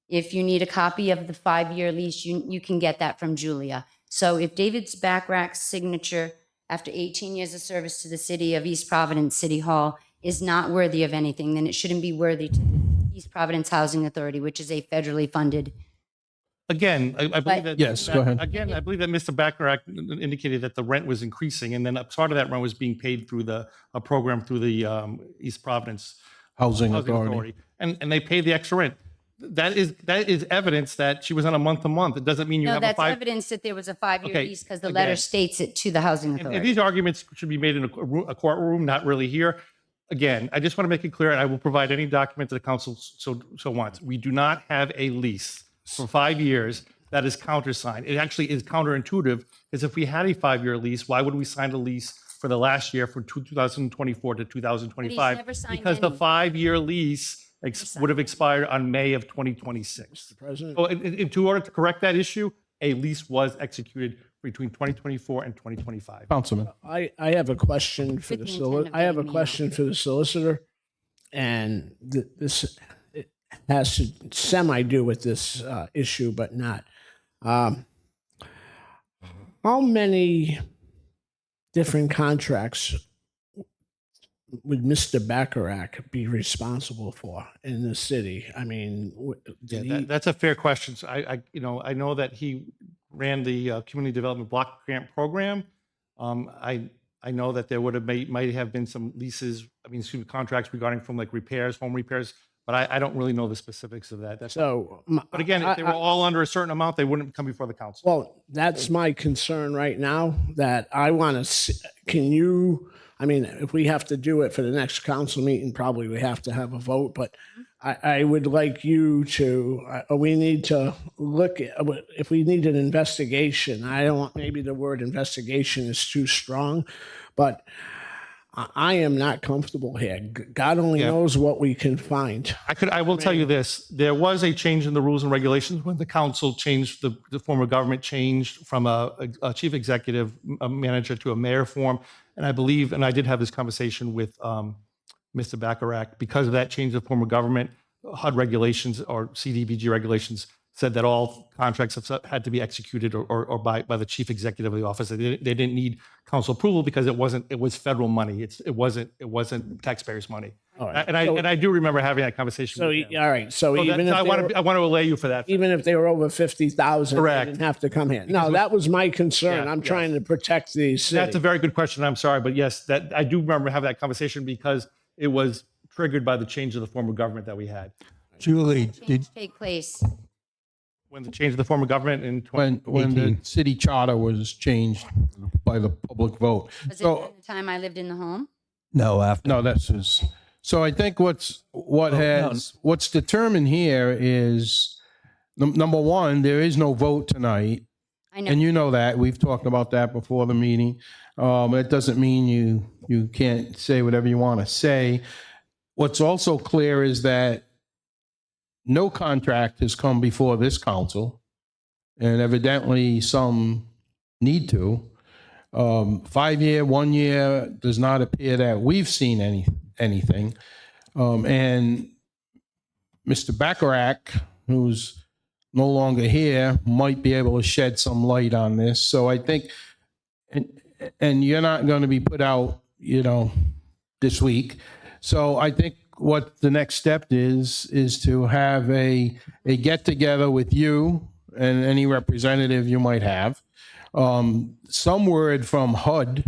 if you need a copy of the 5-year lease, you can get that from Julia. So if David's Bacharach's signature after 18 years of service to the city of East Providence City Hall is not worthy of anything, then it shouldn't be worthy to the East Providence Housing Authority, which is a federally funded. Again, I believe that. Yes, go ahead. Again, I believe that Mr. Bacharach indicated that the rent was increasing, and then a part of that rent was being paid through a program through the East Providence Housing Housing Authority. Authority, and they paid the extra rent. That is evidence that she was on a month-to-month. It doesn't mean you No, have a that's 5. evidence that there was a 5-year Okay, lease because the letter again. states it to the housing And authority. these arguments should be made in a courtroom, not really here. Again, I just want to make it clear, and I will provide any document that the council so wants. We do not have a lease for 5 years that is countersigned. It actually is counterintuitive, because if we had a 5-year lease, why would we sign a lease for the last year from 2024 to 2025? never signed Because the any. 5-year lease would have expired on May of 2026. President, So in order to correct that issue, a lease was executed between 2024 and 2025. Councilman. I have a question for With the the intent of I have a getting me question for the solicitor, and this it has to semi do with this issue, but not. How many different contracts would Mr. Bacharach be responsible for in the city? I mean, Yeah, did he, that's a fair question. So I know that he ran the Community Development Block Grant Program. I know that there would have might have been some leases, excuse me, contracts regarding from like repairs, home repairs, but I don't really know the specifics of that. That's, so? but again, if they were all under a certain amount, they wouldn't come before the council. Well, that's my concern right now, that I want to, can you, I mean, if we have to do it for the next council meeting, probably we have to have a vote, but I would like you to, we need to look at, if we need an investigation, I don't want, maybe the word investigation is too strong, but I am not comfortable here. God only Yeah. knows what we can find. I will tell you this, there was a change in the rules and regulations when the council changed, the form of government changed from a chief executive a manager to a mayor form. And I believe, and I did have this conversation with Mr. Bacharach, because of that change of form of government, HUD regulations or CDBG regulations said that all contracts had to be executed or by the chief executive of the office. They didn't need council approval because it was federal money. It wasn't taxpayers' money. All right. And I do remember having that conversation. So, with him. all right. So So even if I they were- want to allay you for that. even if they were over 50,000, they Correct. didn't have to come here. No, that was my concern. Yeah, I'm yes. trying to protect the city. That's a very good question. I'm sorry, but yes, that I do remember having that conversation because it was triggered by the change of the form of government that we had. Julie, did, Change take place. When the change of the form of government in When the 2018. city charter was changed by the public vote. Was it So, during the time I lived in the home? no, after. no, that's is, so I think what's determined here is, number one, there is no vote tonight. I know. And you know that, we've talked about that before the meeting. That doesn't mean you can't say whatever you want to say. What's also clear is that no contract has come before this council, and evidently some need to. 5 year, 1 year does not appear that we've seen anything. And Mr. Bacharach, who's no longer here, might be able to shed some light on this. So I think, and you're not going to be put out, this week. So I think what the next step is to have a get together with you and any representative you might have. Some word from HUD,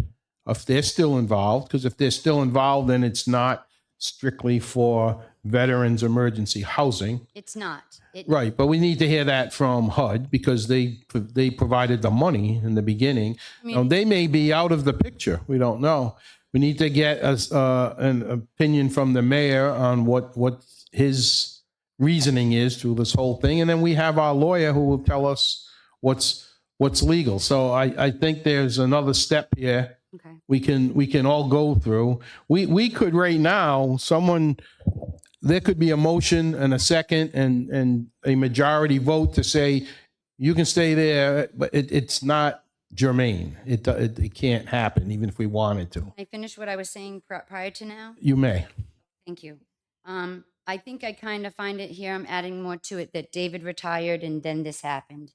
if they're still involved, because if they're still involved, then it's not strictly for veterans emergency housing. It's not. Right, but we need to hear that from HUD because they provided the money in the beginning. They may be out of the picture. We don't know. We need to get an opinion from the mayor on what his reasoning is through this whole thing, and then we have our lawyer who will tell us what's legal. So I think there's another step here Okay. we can all go through. We could right now, there could be a motion and a second and a majority vote to say you can stay there, but it's not germane. It can't happen even if we wanted to. Can I finish what I was saying prior to now? You may. Thank you. I think I kind of find it here. I'm adding more to it that David retired and then this happened.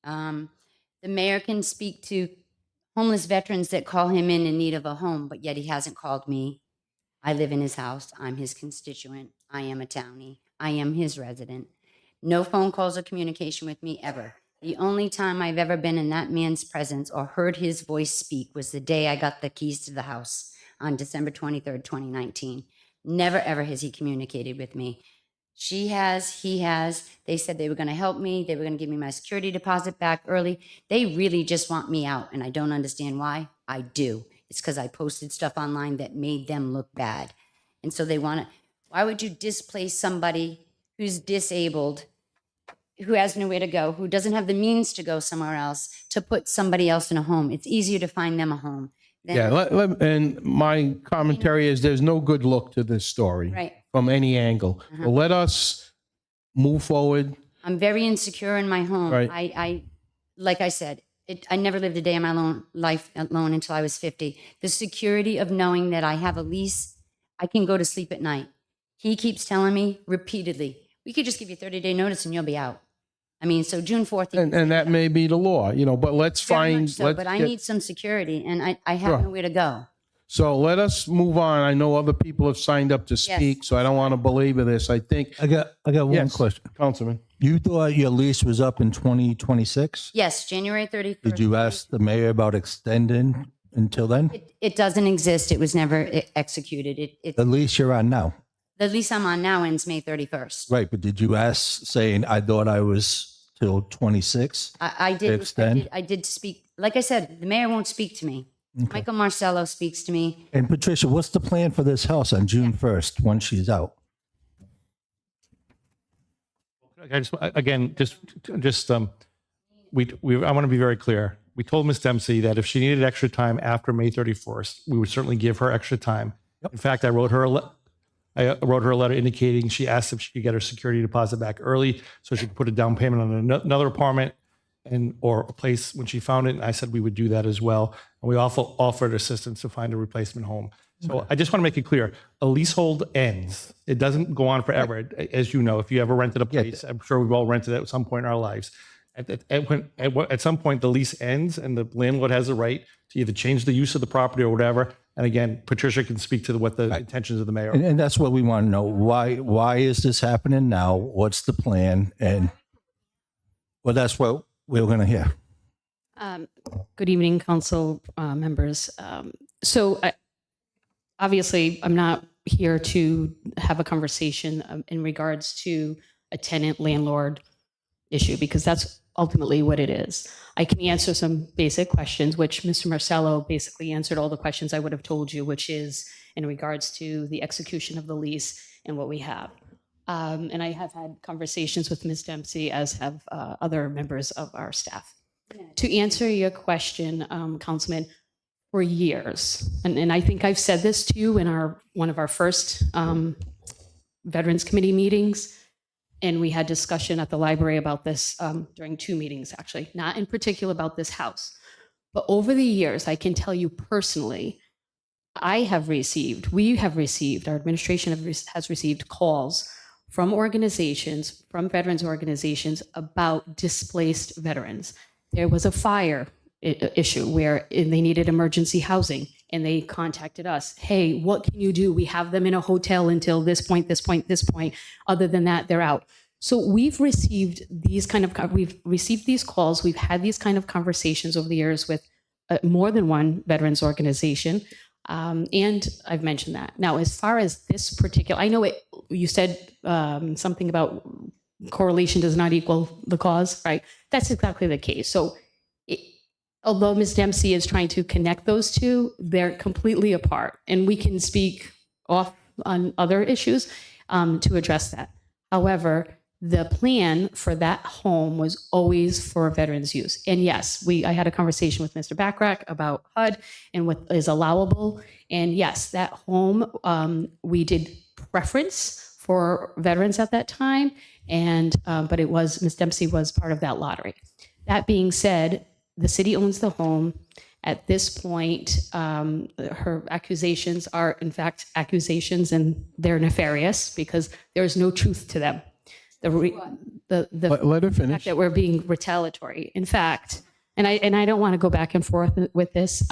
The mayor can speak to homeless veterans that call him in need of a home, but yet he hasn't called me. I live in his house. I'm his constituent. I am a townie. I am his resident. No phone calls or communication with me ever. The only time I've ever been in that man's presence or heard his voice speak was the day I got the keys to the house on December 23rd, 2019. Never, ever has he communicated with me. She has, he has. They said they were going to help me. They were going to give me my security deposit back early. They really just want me out, and I don't understand why. I do. It's because I posted stuff online that made them look bad. And so they want to, why would you displace somebody who's disabled, who has nowhere to go, who doesn't have the means to go somewhere else, to put somebody else in a home? It's easier to find them a home. Yeah, and my commentary is there's no good look to this story Right. from any angle. So let us move forward. I'm very insecure in my home. Right. I like I said, I never lived a day in my life alone until I was 50. The security of knowing that I have a lease, I can go to sleep at night. He keeps telling me repeatedly, we could just give you 30-day notice and you'll be out. I mean, so June 4th. And that may be the law, but let's Very find. much so, let's but I get- need some security, and I have Sure. nowhere to go. So let us move on. I know other people have signed up to speak, so I don't want to belabor this. I think, I got one Yes. question. Councilman. You thought your lease was up in 2026? Yes, January 31st. Did you ask the mayor about extending until then? It doesn't exist. It was never executed. The lease you're on now. The lease I'm on now ends May 31st. Right, but did you ask saying, I thought I was till 26? I did. extend? I did speak. Like I said, the mayor won't speak to me. Michael Marcello speaks to me. And Patricia, what's the plan for this house on June 1st when she's out? I just, again, I want to be very clear. We told Ms. Dempsey that if she needed extra time after May 31st, we would certainly give her extra time. In fact, I wrote her a letter indicating she asked if she could get her security deposit back early so she could put a down payment on another apartment or a place when she found it. And I said we would do that as well. And we also offered assistance to find a replacement home. So I just want to make it clear, a leasehold ends. It doesn't go on forever. As you know, if you ever rented a place, I'm sure we've all rented it at some point in our lives. At some point, the lease ends and the landlord has the right to either change the use of the property or whatever. And again, Patricia can speak to what the intentions of the mayor are. And that's what we want to know. Why is this happening now? What's the plan? And well, that's what we're going to hear. Good evening, council members. Obviously, I'm not here to have a conversation in regards to a tenant-landlord issue, because that's ultimately what it is. I can answer some basic questions, which Mr. Marcello basically answered all the questions I would have told you, which is in regards to the execution of the lease and what we have. And I have had conversations with Ms. Dempsey, as have other members of our staff. To answer your question, Councilman, for years, and I think I've said this to you in one of our first Veterans Committee meetings, and we had discussion at the library about this during 2 meetings, actually, not in particular about this house. But over the years, I can tell you personally, we have received, our administration has received calls from organizations, from veterans organizations, about displaced veterans. There was a fire issue where they needed emergency housing, and they contacted us. Hey, what can you do? We have them in a hotel until this point, this point, this point. Other than that, they're out. So we've received these calls. We've had these kind of conversations over the years with more than one veterans organization. And I've mentioned that. Now, as far as this particular, I know you said something about correlation does not equal the cause, right? That's exactly the case. So although Ms. Dempsey is trying to connect those two, they're completely apart. And we can speak off on other issues to address that. However, the plan for that home was always for veterans' use. And yes, I had a conversation with Mr. Backrack about HUD and what is allowable. And yes, that home, we did preference for veterans at that time. And but it was, Ms. Dempsey was part of that lottery. That being said, the city owns the home. At this point, her accusations are, in fact, accusations, and they're nefarious because there is no truth to them. The Let her fact finish. that we're being retaliatory. In fact, and I don't want to go back and forth with this,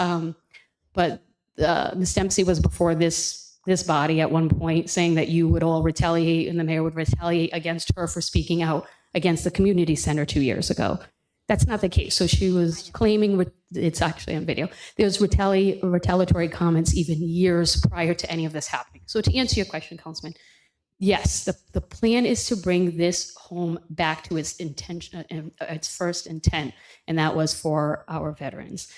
but Ms. Dempsey was before this body at one point saying that you would all retaliate and the mayor would retaliate against her for speaking out against the community center 2 years ago. That's not the case. So she was claiming, it's actually on video, there's retaliatory comments even years prior to any of this happening. So to answer your question, Councilman, yes, the plan is to bring this home back to its intention, its first intent, and that was for our veterans.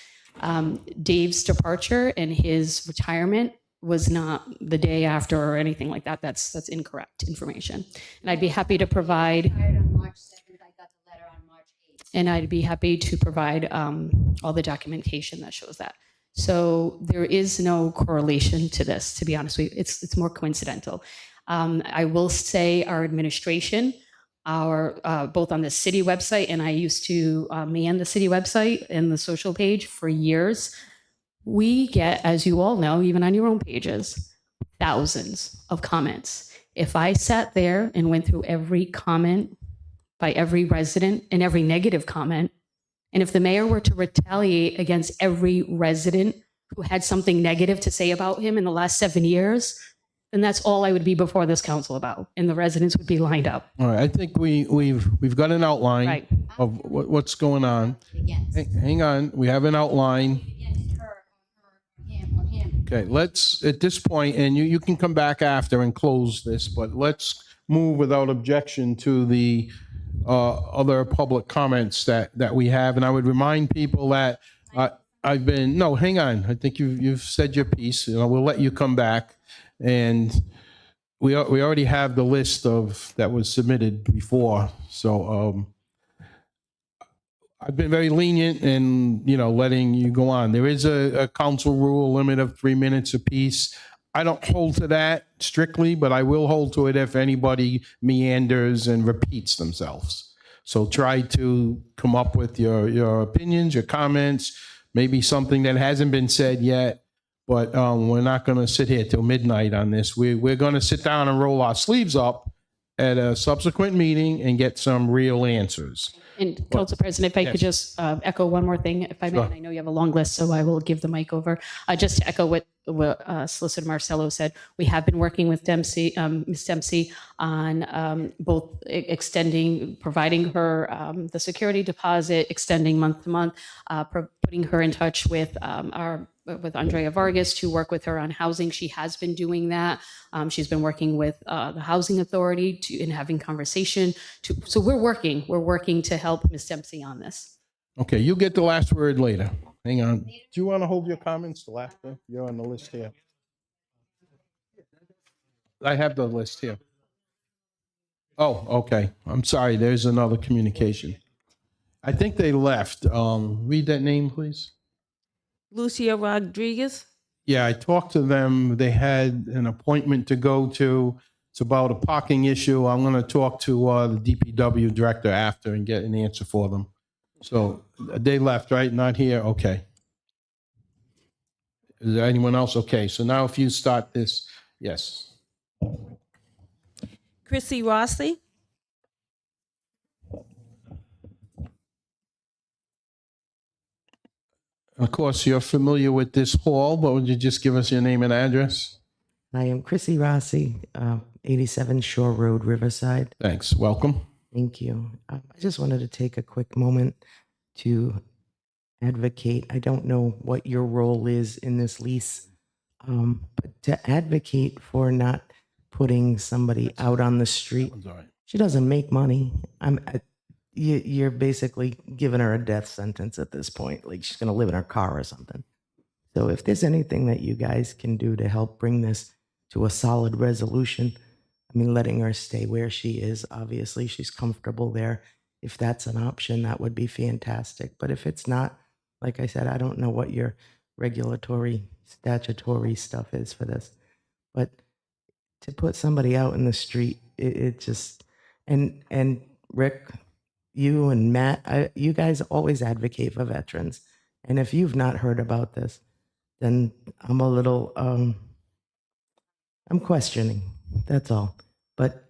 Dave's departure and his retirement was not the day after or anything like that. That's incorrect information. And I'd be happy to provide. On March 7th, I got the letter on March 8th. And I'd be happy to provide all the documentation that shows that. So there is no correlation to this, to be honest with you. It's more coincidental. I will say our administration, both on the city website, and I used to man the city website and the social page for years. We get, as you all know, even on your own pages, thousands of comments. If I sat there and went through every comment by every resident and every negative comment. And if the mayor were to retaliate against every resident who had something negative to say about him in the last 7 years, then that's all I would be before this council about, and the residents would be lined up. All right, I think we've got an outline Right. of what's going on. Against. Hang on, we have an outline. Against her, or him. Okay, let's, at this point, and you can come back after and close this, but let's move without objection to the other public comments that we have. And I would remind people that I've been, no, hang on. I think you've said your piece. You know, we'll let you come back. And we already have the list of, that was submitted before. So I've been very lenient in, you know, letting you go on. There is a council rule limit of 3 minutes apiece. I don't hold to that strictly, but I will hold to it if anybody meanders and repeats themselves. So try to come up with your opinions, your comments, maybe something that hasn't been said yet. But we're not going to sit here till midnight on this. We're going to sit down and roll our sleeves up at a subsequent meeting and get some real answers. And Council President, if I could just echo one more thing, if I may, Sure. and I know you have a long list, so I will give the mic over. Just to echo what Solicitor Marcello said, we have been working with Dempsey, Ms. Dempsey, on both extending, providing her the security deposit, extending month to month, putting her in touch with with Andrea Vargas to work with her on housing. She has been doing that. She's been working with the Housing Authority and having conversation. So we're working to help Ms. Dempsey on this. Okay, you get the last word later. Hang on. Do you want to hold your comments till after? You're on the list here. I have the list here. Oh, okay. I'm sorry. There's another communication. I think they left. Read that name, please. Lucia Rodriguez. Yeah, I talked to them. They had an appointment to go to. It's about a parking issue. I'm going to talk to the DPW director after and get an answer for them. So they left, right? Not here? Okay. Is there anyone else? Okay, so now if you start this, yes. Chrissy Rossi. Of course, you're familiar with this hall, but would you just give us your name and address? I am Chrissy Rossi, 87 Shore Road, Riverside. Thanks. Welcome. Thank you. I just wanted to take a quick moment to advocate. I don't know what your role is in this lease, but to advocate for not putting somebody out on the street. All right. She doesn't make money. You're basically giving her a death sentence at this point. Like she's going to live in her car or something. So if there's anything that you guys can do to help bring this to a solid resolution, I mean, letting her stay where she is, obviously she's comfortable there. If that's an option, that would be fantastic. But if it's not, like I said, I don't know what your regulatory, statutory stuff is for this. But to put somebody out in the street, it just, and Rick, you and Matt, you guys always advocate for veterans. And if you've not heard about this, then I'm a little, I'm questioning. That's all. But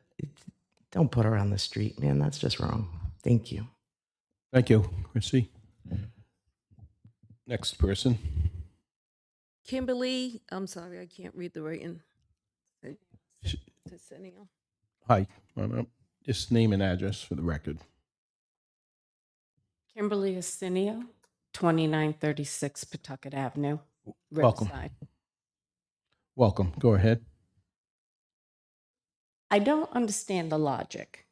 don't put her on the street, man. That's just wrong. Thank you. Thank you, Chrissy. Next person. Kimberly, I'm sorry, I can't read the writing. Sh- Decennial. Hi. Just name and address for the record. Kimberly Estinio, 2936 Pawtucket Avenue, Welcome. Riverside. Welcome. Go ahead. I don't understand the logic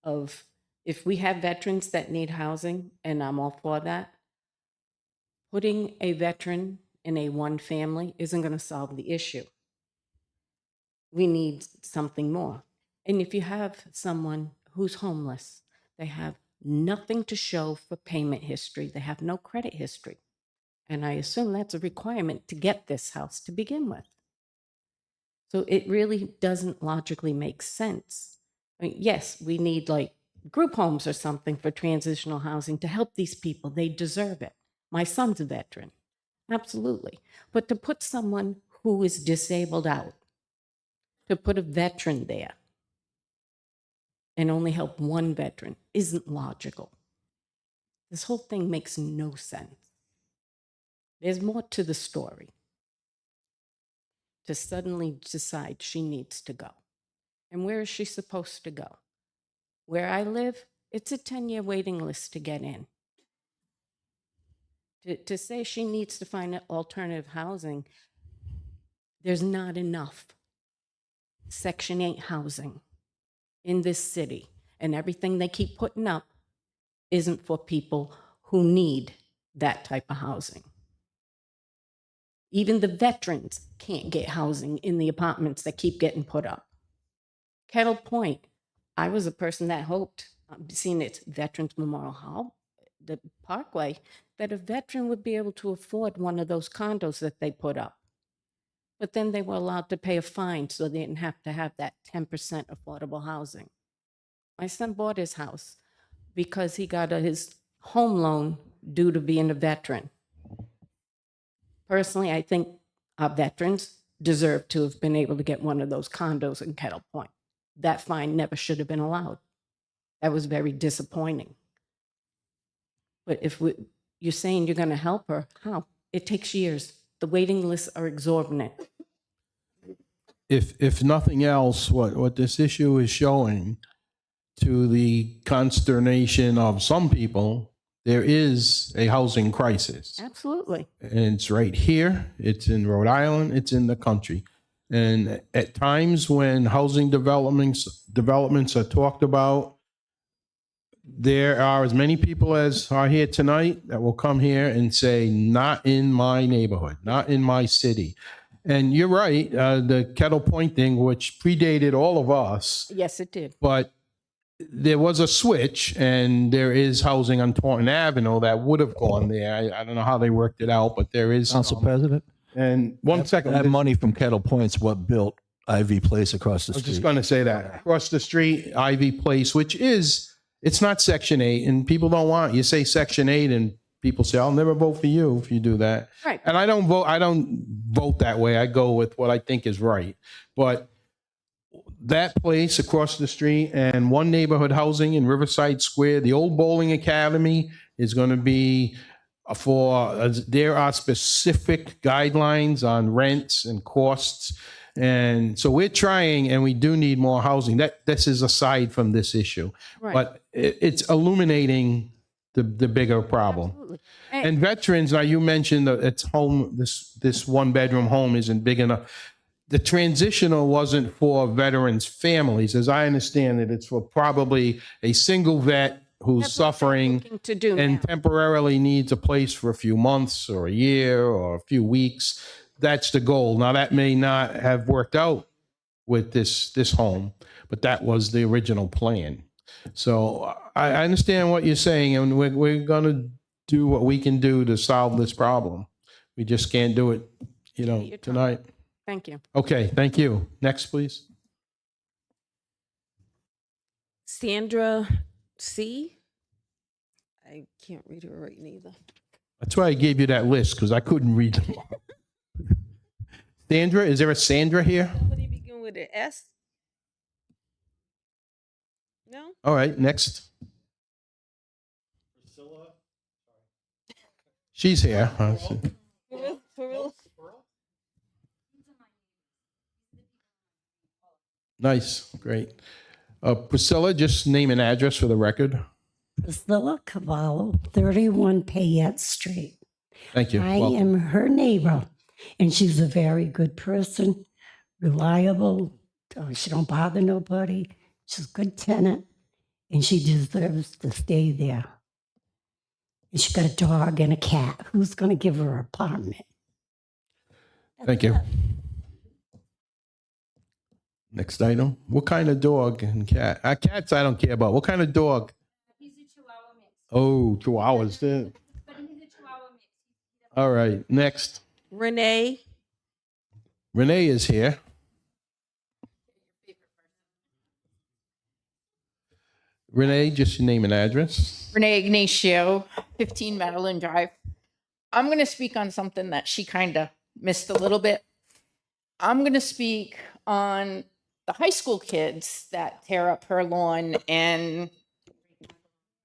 of if we have veterans that need housing, and I'm all for that, putting a veteran in a one family isn't going to solve the issue. We need something more. And if you have someone who's homeless, they have nothing to show for payment history, they have no credit history. And I assume that's a requirement to get this house to begin with. So it really doesn't logically make sense. I mean, yes, we need like group homes or something for transitional housing to help these people. They deserve it. My son's a veteran. Absolutely. But to put someone who is disabled out, to put a veteran there, and only help one veteran isn't logical. This whole thing makes no sense. There's more to the story. To suddenly decide she needs to go. And where is she supposed to go? Where I live, it's a 10-year waiting list to get in. To say she needs to find alternative housing, there's not enough Section 8 housing in this city. And everything they keep putting up isn't for people who need that type of housing. Even the veterans can't get housing in the apartments that keep getting put up. Kettle Point, I was a person that hoped, seeing its Veterans Memorial Hall, the Parkway, that a veteran would be able to afford one of those condos that they put up. But then they were allowed to pay a fine so they didn't have to have that 10% affordable housing. My son bought his house because he got his home loan due to being a veteran. Personally, I think our veterans deserve to have been able to get one of those condos in Kettle Point. That fine never should have been allowed. That was very disappointing. But if you're saying you're going to help her, how? It takes years. The waiting lists are exorbitant. If nothing else, what this issue is showing, to the consternation of some people, there is a housing crisis. Absolutely. And it's right here, it's in Rhode Island, it's in the country. And at times when housing developments are talked about, there are as many people as are here tonight that will come here and say, not in my neighborhood, not in my city. And you're right, the Kettle Point thing, which predated all of us, Yes, it did. but there was a switch, and there is housing on Taunton Avenue that would have gone there. I don't know how they worked it out, but there is. Council President? And one second. That money from Kettle Point's what built Ivy Place across the I was street. just going to say that. Across the street, Ivy Place, which is, it's not Section 8, and people don't want, you say Section 8, and people say, I'll never vote for you if you do that. Right. And I don't vote that way. I go with what I think is right. But that place across the street and one neighborhood housing in Riverside Square, the old bowling academy is going to be there are specific guidelines on rents and costs. And so we're trying, and we do need more housing. This is aside from this issue, Right. but it's illuminating the bigger problem. Absolutely. And veterans, now you mentioned that it's home, this one bedroom home isn't big enough. The transitional wasn't for veterans' families. As I understand it, it's for probably a single vet who's That's what they're suffering looking to do and now. temporarily needs a place for a few months or a year or a few weeks. That's the goal. Now, that may not have worked out with this home, but that was the original plan. So I understand what you're saying, and we're going to do what we can do to solve this problem. We just can't do it, Your time. tonight. Thank you. Okay, thank you. Next, please. Sandra C. I can't read her right neither. That's why I gave you that list, because I couldn't read them all. Sandra, is there a Sandra here? Somebody begin with an S? No? All right, next. She's here. For real? Nice, great. Priscilla, just name and address for the record. Priscilla Cavallo, 31 Payette Street. Thank you. I Welcome. am her neighbor, and she's a very good person, reliable. She don't bother nobody. She's a good tenant, and she deserves to stay there. And she got a dog and a cat. Who's going to give her an apartment? Thank you. Next item. What kind of dog and cat? Cats I don't care about. What kind of dog? He's a Chihuahua mix. Oh, Chihuahuas. But he's a Chihuahua mix. All right, next. Renee. Renee is here. Renee, just your name and address. Renee Ignacio, 15 Madeline Drive. I'm going to speak on something that she kind of missed a little bit. I'm going to speak on the high school kids that tear up her lawn and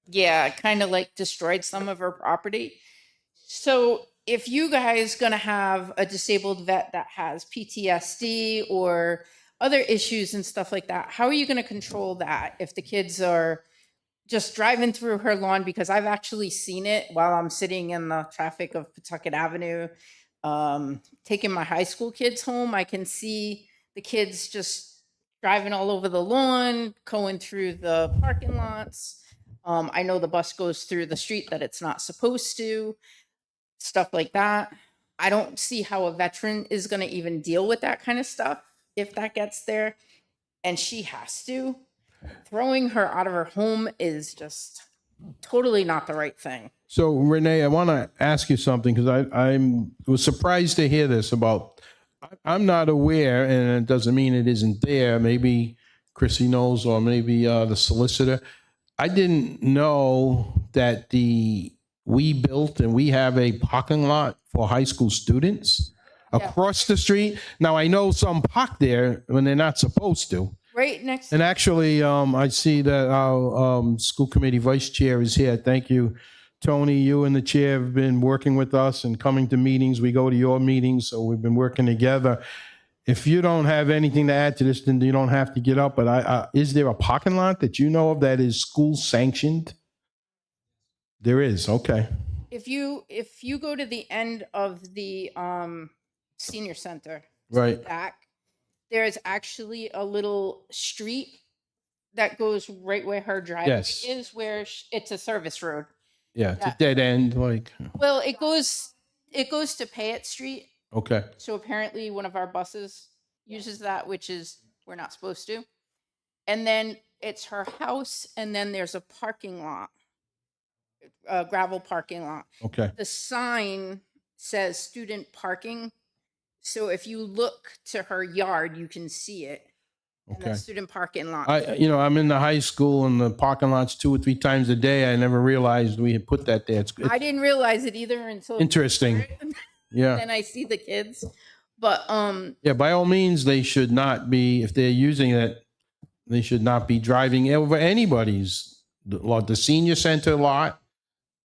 yeah, kind of like destroyed some of her property. So if you guys gonna have a disabled vet that has PTSD or other issues and stuff like that, how are you gonna control that if the kids are just driving through her lawn? Because I've actually seen it while I'm sitting in the traffic of Pawtucket Avenue, taking my high school kids home. I can see the kids just driving all over the lawn, going through the parking lots. I know the bus goes through the street that it's not supposed to, stuff like that. I don't see how a veteran is going to even deal with that kind of stuff if that gets there. And she has to. Throwing her out of her home is just totally not the right thing. So Renee, I want to ask you something because I was surprised to hear this about, I'm not aware, and it doesn't mean it isn't there. Maybe Chrissy knows, or maybe the solicitor. I didn't know that we built and we have a parking lot for high school students across the street. Now, I know some park there when they're not supposed to. Right next And actually, I see that our school committee vice chair is here. Thank you, Tony. You and the chair have been working with us and coming to meetings. We go to your meetings, so we've been working together. If you don't have anything to add to this, then you don't have to get up. But is there a parking lot that you know of that is school sanctioned? There is. Okay. if you go to the end of the senior center, Right. back, there's actually a little street that goes right where her driveway Yes. is, where it's a service road. Yeah. It's Yeah. a dead end. Like. Well, it goes to Payette Street. Okay. So apparently one of our buses uses that, which is we're not supposed to. And then it's her house, and then there's a parking lot, a gravel parking lot. Okay. The sign says student parking. So if you look to her yard, you can see it. And Okay. the student parking lot. I'm in the high school and the parking lots 2 or 3 times a day. I never realized we had put that there. It's I didn't realize it either until interesting. Yeah. then I see the kids. But Yeah. By all means, they should not be, if they're using it, they should not be driving over anybody's lot, the senior center lot,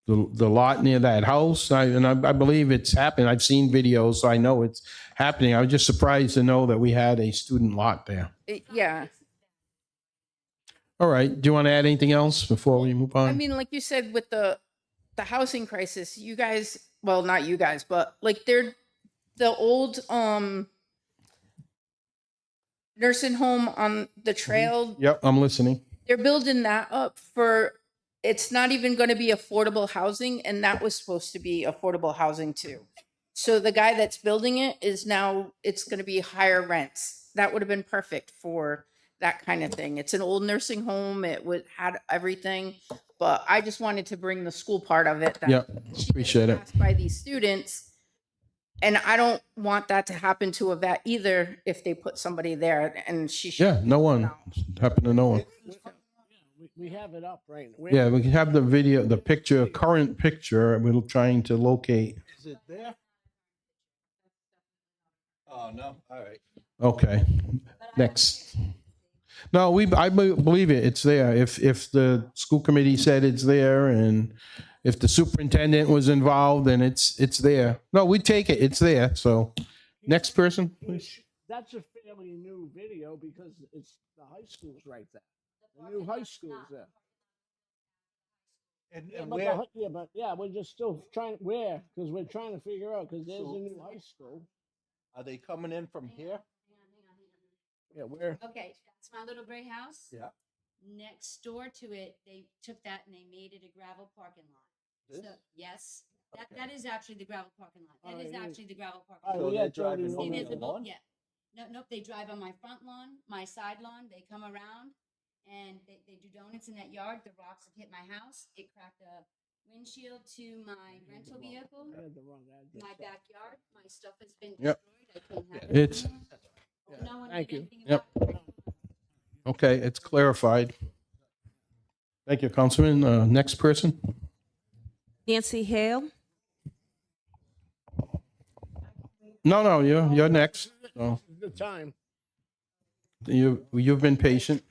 the lot near that house. I believe it's happened. I've seen videos, so I know it's happening. I was just surprised to know that we had a student lot there. yeah. All right. Do you want to add anything else before we move on? I mean, like you said, with the housing crisis, you guys, well, not you guys, but like the old nursing home on the trail, Yep. I'm listening. they're building that up for, it's not even going to be affordable housing, and that was supposed to be affordable housing too. So the guy that's building it is now, it's going to be higher rents. That would have been perfect for that kind of thing. It's an old nursing home. It had everything, but I just wanted to bring the school part of it. That Yep. she gets Appreciate it. harassed by these students. And I don't want that to happen to a vet either if they put somebody there, and she should. Yeah. No one happened to no one. We have it up right now. Yeah, we can have the video, the picture, current picture. We're trying to locate. Is it there? Oh, no. All right. Okay, next. No, I believe it. It's there. If the school committee said it's there, and if the superintendent was involved, then it's there. No, we take it. It's there. So, next person, please. That's a fairly new video because it's the high school's right there. The new high school's there. And But we're just still trying, because we're trying to figure out, because there's a new high school. are they coming in from here? Yeah, where? Okay, that's my little gray house. Yeah. Next door to it, they took that and they made it a gravel parking lot. This? So, yes, that is actually the gravel parking lot. That Oh, is it is. actually the gravel parking Oh, lot. So we they're had driving 31 over on the the Invisible, lawn? yeah. Nope, they drive on my front lawn, my side lawn, they come around and they do donuts in that yard. The rocks have hit my house. It cracked a windshield to my rental vehicle, I had the wrong address. my backyard. My stuff has been Yep. destroyed. I couldn't have it It's- anymore. No one did Thank you. anything Yep. about it. Okay, it's clarified. Thank you, Councilman. Next person. Nancy Hale. No, you're next. So, The time. You've been patient.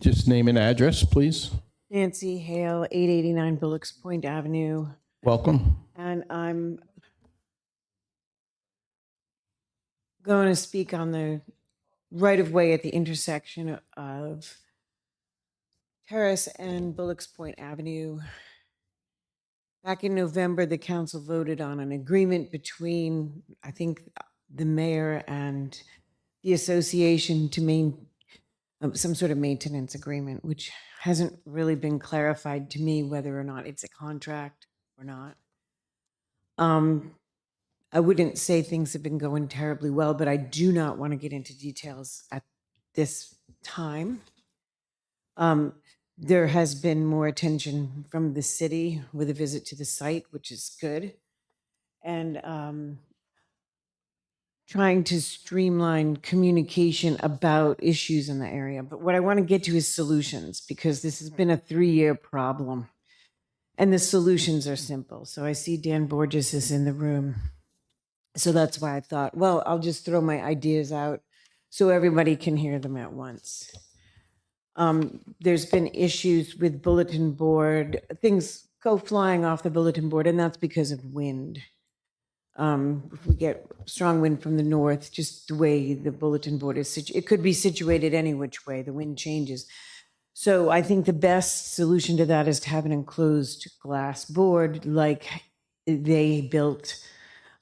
Just name and address, please. Nancy Hale, 889 Bullocks Point Avenue. Welcome. And I'm going to speak on the right-of-way at the intersection of Terrace and Bullocks Point Avenue. Back in November, the council voted on an agreement between, I think, the mayor and the association to some sort of maintenance agreement, which hasn't really been clarified to me whether or not it's a contract or not. I wouldn't say things have been going terribly well, but I do not want to get into details at this time. There has been more attention from the city with a visit to the site, which is good. And trying to streamline communication about issues in the area. But what I want to get to is solutions, because this has been a 3-year problem. And the solutions are simple. So I see Dan Borges is in the room. So that's why I thought, well, I'll just throw my ideas out so everybody can hear them at once. There's been issues with bulletin board. Things go flying off the bulletin board, and that's because of wind. If we get strong wind from the north, just the way the bulletin board is, it could be situated any which way, the wind changes. So I think the best solution to that is to have an enclosed glass board like they built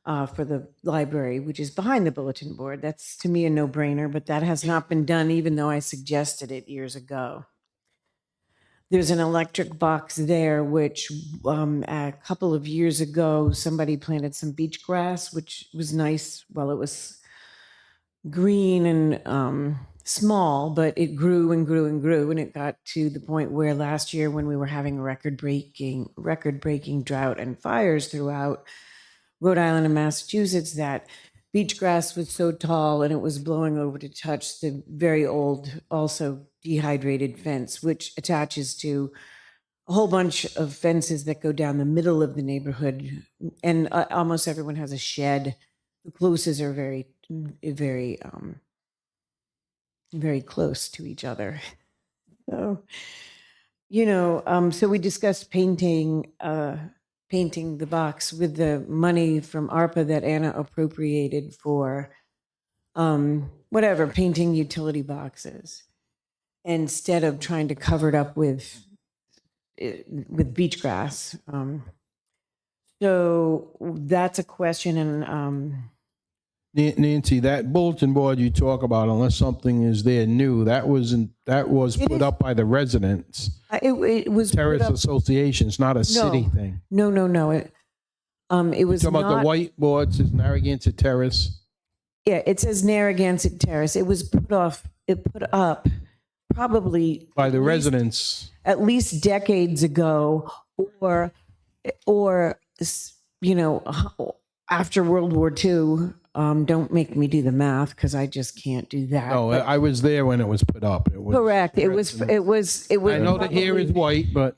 for the library, which is behind the bulletin board. That's, to me, a no-brainer, but that has not been done, even though I suggested it years ago. There's an electric box there, which a couple of years ago, somebody planted some beach grass, which was nice while it was green and small, but it grew and grew and grew. And it got to the point where last year, when we were having record-breaking drought and fires throughout Rhode Island and Massachusetts, that beach grass was so tall and it was blowing over to touch the very old, also dehydrated fence, which attaches to a whole bunch of fences that go down the middle of the neighborhood. And almost everyone has a shed. The closes are very, very, very close to each other. So, so we discussed painting the box with the money from ARPA that Anna appropriated for painting utility boxes, instead of trying to cover it up with beach grass. So that's a question. And Nancy, that bulletin board you talk about, unless something is there new, that was put up by the residents. it was put Terrace up- Association. It's not a city thing. No. It was Talking about not. the white board says Narragansett Terrace. Yeah, it says Narragansett Terrace. It was put up probably By the at least- residents. at least decades ago, or after World War II. Don't make me do the math, because I just can't do that. No, But- I was there when it was put up. It was correct. It was. I know the hair is probably- white, but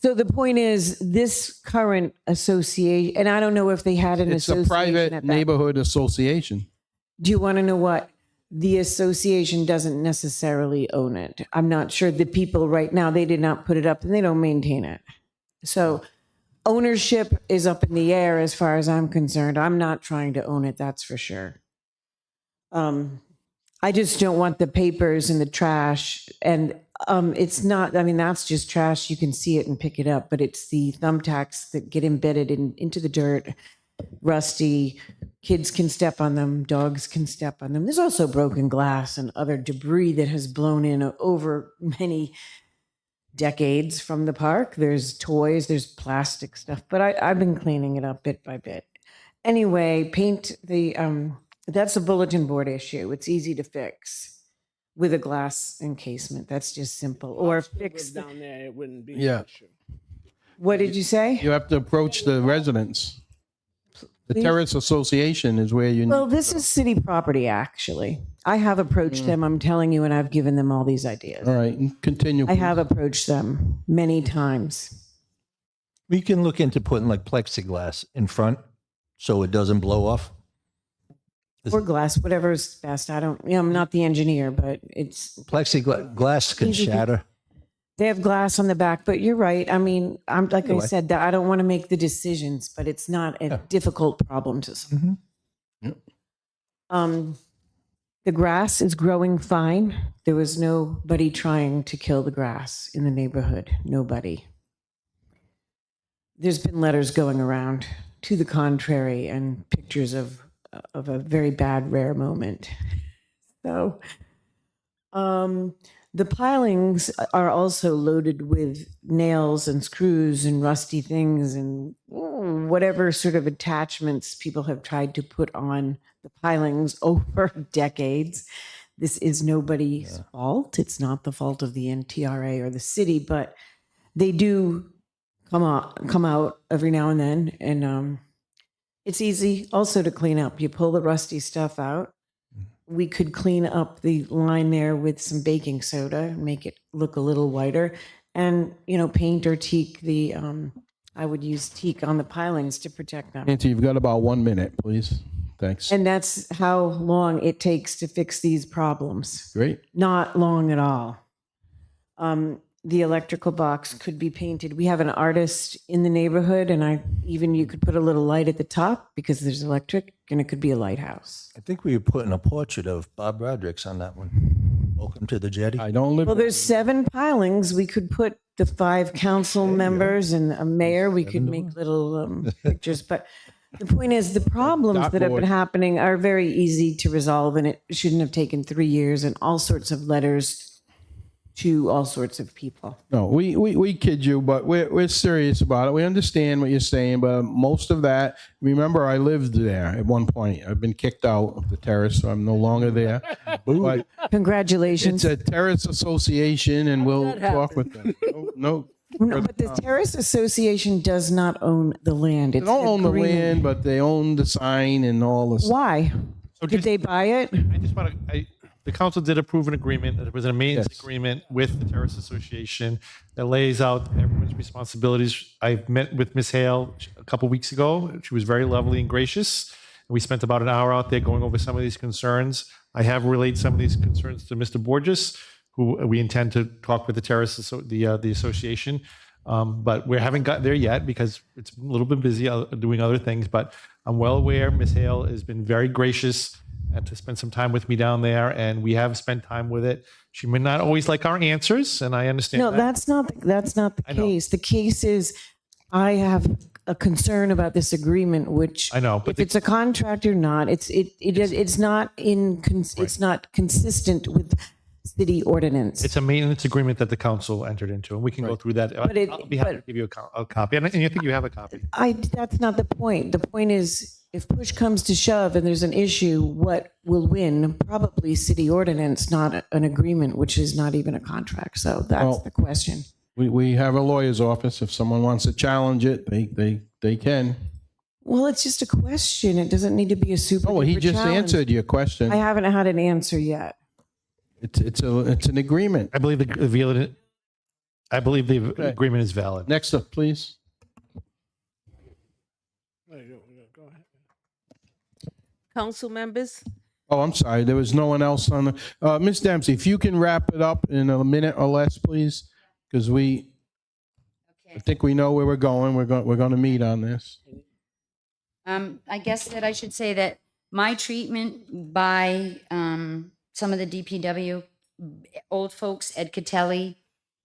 So the point is, this current association, and I don't know if they had an it's a association private at that. neighborhood association. Do you want to know what? The association doesn't necessarily own it. I'm not sure. The people right now, they did not put it up and they don't maintain it. So ownership is up in the air as far as I'm concerned. I'm not trying to own it, that's for sure. I just don't want the papers and the trash. And it's not, that's just trash. You can see it and pick it up, but it's the thumbtacks that get embedded into the dirt, rusty. Kids can step on them, dogs can step on them. There's also broken glass and other debris that has blown in over many decades from the park. There's toys, there's plastic stuff, but I've been cleaning it up bit by bit. Anyway, paint the, that's a bulletin board issue. It's easy to fix with a glass encasement. That's just simple. Or fix the, down there, it wouldn't be Yeah. an issue. what did you say? You have to approach the residents. The Please. Terrace Association is where you. Well, this is city property, actually. I have approached them, I'm telling you, and I've given them all these ideas. All right, continue. I have approached them many times. We can look into putting like plexiglass in front so it doesn't blow off. Or glass, whatever's best. I'm not the engineer, but it's, Plexiglass can Easy. shatter. they have glass on the back, but you're right. I mean, I'm like I Anyway. said, that I don't want to make the decisions, but it's not a Yeah. difficult problem to solve. Mhm. The grass is growing fine. There was nobody trying to kill the grass in the neighborhood. Nobody. There's been letters going around to the contrary and pictures of a very bad, rare moment. So, the pilings are also loaded with nails and screws and rusty things and whatever sort of attachments people have tried to put on the pilings over decades. This is nobody's fault. It's not the fault of the NTRA or the city, but they do come out every now and then, and it's easy also to clean up. You pull the rusty stuff out. We could clean up the line there with some baking soda and make it look a little whiter, and paint or teak the. I would use teak on the pilings to protect them. Nancy, you've got about 1 minute, please. Thanks. And that's how long it takes to fix these problems. Great. Not long at all. The electrical box could be painted. We have an artist in the neighborhood, and you could put a little light at the top because there's electric, and it could be a lighthouse. I think we were putting a portrait of Bob Rodericks on that one. Welcome to the jetty. I don't live. Well, there's 7 pilings. We could put the 5 council members and a mayor. We could make little pictures. But the point is, the problems that have been happening are very easy to resolve, and it shouldn't have taken 3 years and all sorts of letters to all sorts of people. No, we kid you, but we're serious about it. We understand what you're saying, but most of that, remember, I lived there at one point. I've been kicked out of the terrace, so I'm no longer there. But Congratulations. it's a terrace association, and we'll talk with them. No, No, but the Terrace Association does not own the land. they It's don't an own the agreement. land, but they own the sign and all this. Why? So Did they buy it? I just want to, the council did approve an agreement. It was a maintenance Yes. agreement with the Terrace Association that lays out everyone's responsibilities. I met with Ms. Hale a couple weeks ago. She was very lovely and gracious. We spent about an hour out there going over some of these concerns. I have relayed some of these concerns to Mr. Borges, who we intend to talk with the Terrace, the association. But we haven't got there yet because it's a little bit busy doing other things. But I'm well aware Ms. Hale has been very gracious and to spend some time with me down there, and we have spent time with it. She may not always like our answers, and I understand No, that. that's not the I know. case. The case is I have a concern about this agreement, which I know, but if it's a contract or not, it's not consistent with city ordinance. It's a maintenance agreement that the council entered into, and we can go through that. But it- I'll be happy to give you a copy, and I think you have a copy. That's not the point. The point is, if push comes to shove and there's an issue, what will win? Probably city ordinance, not an agreement, which is not even a contract. So that's Well- the question. We have a lawyer's office. If someone wants to challenge it, they can. Well, it's just a question. It doesn't need to be a super. Oh, he duper just challenge. answered your question. I haven't had an answer yet. It's an agreement. I believe the agreement is valid. Next up, please. Council members, Oh, I'm sorry. There was no one else on the. Ms. Dempsey, if you can wrap it up in a minute or less, please, because I think we know where we're going. We're going to meet on this. I guess that I should say that my treatment by some of the DPW old folks, Ed Catelli,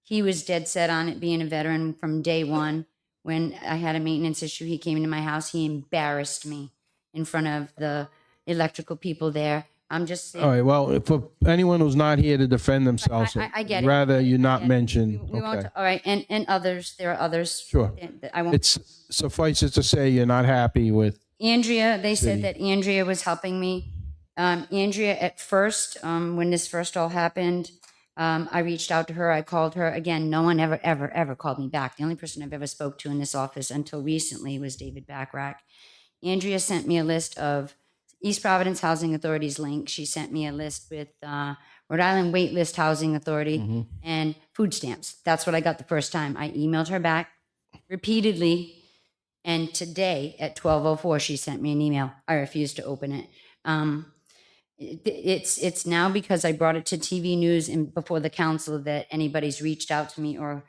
he was dead set on it being a veteran from day one. When I had a maintenance issue, he came into my house. He embarrassed me in front of the electrical people there. I'm just saying. All right. Well, for anyone who's not here to defend themselves, I get it. rather you not Yeah, mention. we won't, Okay. all right, and others. There are others. Sure. that I won't. It's suffices to say you're not happy with. Andrea, they City. said that Andrea was helping me. Andrea, at first, when this first all happened, I reached out to her. I called her. Again, no one ever called me back. The only person I've ever spoke to in this office until recently was David Backrack. Andrea sent me a list of East Providence Housing Authority's link. She sent me a list with Rhode Island Waitlist Housing Authority and food stamps. That's what I got the first time. I emailed her back. repeatedly. And today at 12:04, she sent me an email. I refused to open it. It's now because I brought it to TV news and before the council that anybody's reached out to me or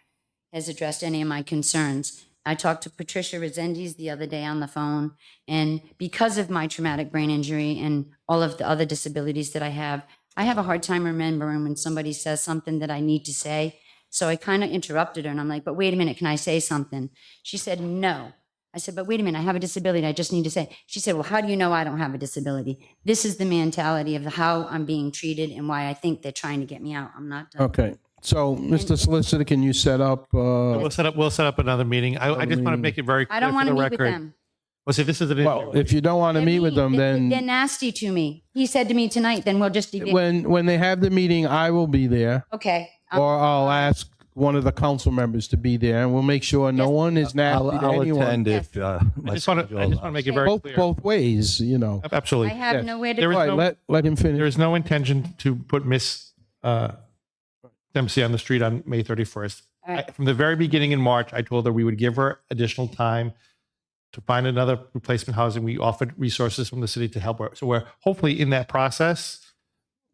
has addressed any of my concerns. I talked to Patricia Resendiz the other day on the phone, and because of my traumatic brain injury and all of the other disabilities that I have a hard time remembering when somebody says something that I need to say. So I kind of interrupted her and I'm like, but wait a minute, can I say something? She said, no. I said, but wait a minute, I have a disability. I just need to say. She said, well, how do you know I don't have a disability? This is the mentality of how I'm being treated and why I think they're trying to get me out. I'm not done. Okay. So, Mr. Solicitor, can you set up? We'll set up another meeting. I just want to make it very clear I don't for want the to meet with record. them. Well, see, this is an Well, if you don't want to meet with them, They're then nasty to me. He said to me tonight, then we'll just evict. when they have the meeting, I will be there, Okay. or I'll ask one of the council members to be there, and we'll make sure no Yes. one is nasty to I'll anyone. attend if I my just want schedule to make it very Both clear. ways, you know. Absolutely. I have Yes. nowhere to There is go. All right, let him finish. There is no intention to put Miss Dempsey on the street on May 31st. All right. From the very beginning in March, I told her we would give her additional time to find another replacement housing. We offered resources from the city to help her. So we're hopefully in that process.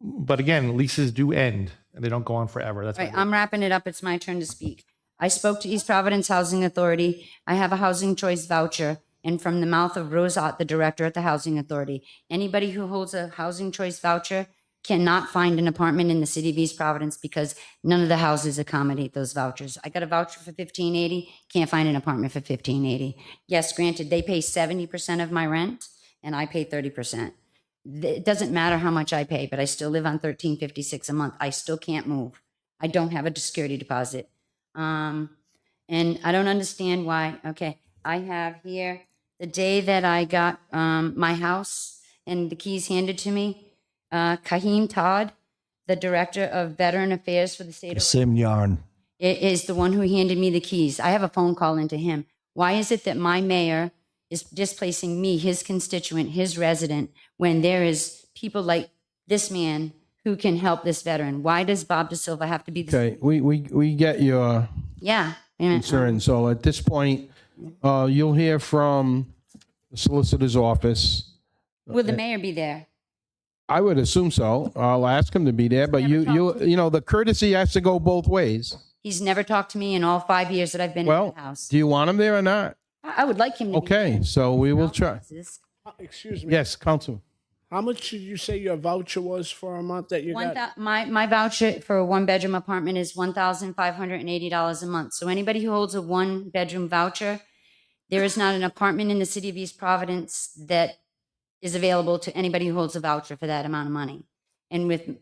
But again, leases do end and they don't go on forever. That's Right, my- I'm wrapping it up. It's my turn to speak. I spoke to East Providence Housing Authority. I have a housing choice voucher. And from the mouth of Rose Ott, the director at the Housing Authority, anybody who holds a housing choice voucher cannot find an apartment in the city of East Providence because none of the houses accommodate those vouchers. I got a voucher for $1,580, can't find an apartment for $1,580. Yes, granted, they pay 70% of my rent and I pay 30%. It doesn't matter how much I pay, but I still live on $1,356 a month. I still can't move. I don't have a security deposit. And I don't understand why. Okay, I have here the day that I got my house and the keys handed to me. Kahim Todd, the director of Veteran Affairs for the state of Sim Yarn. is the one who handed me the keys. I have a phone call into him. Why is it that my mayor is displacing me, his constituent, his resident, when there is people like this man who can help this veteran? Why does Bob De Silva have to be the Okay, we get your Yeah. concern. So at this point, you'll hear from the solicitor's office. Will the mayor be there? I would assume so. I'll ask him to be there, but Never talked you know, the courtesy has to go both ways. He's never talked to me in all 5 years that I've been in Well, the house. do you want him there or not? I would like him to be Okay, so we will try. there. Excuse me. Yes, Council. How much did you say your voucher was for a month that you got? My voucher for a one-bedroom apartment is $1,580 a month. So anybody who holds a one-bedroom voucher, there is not an apartment in the city of East Providence that is available to anybody who holds a voucher for that amount of money. And with,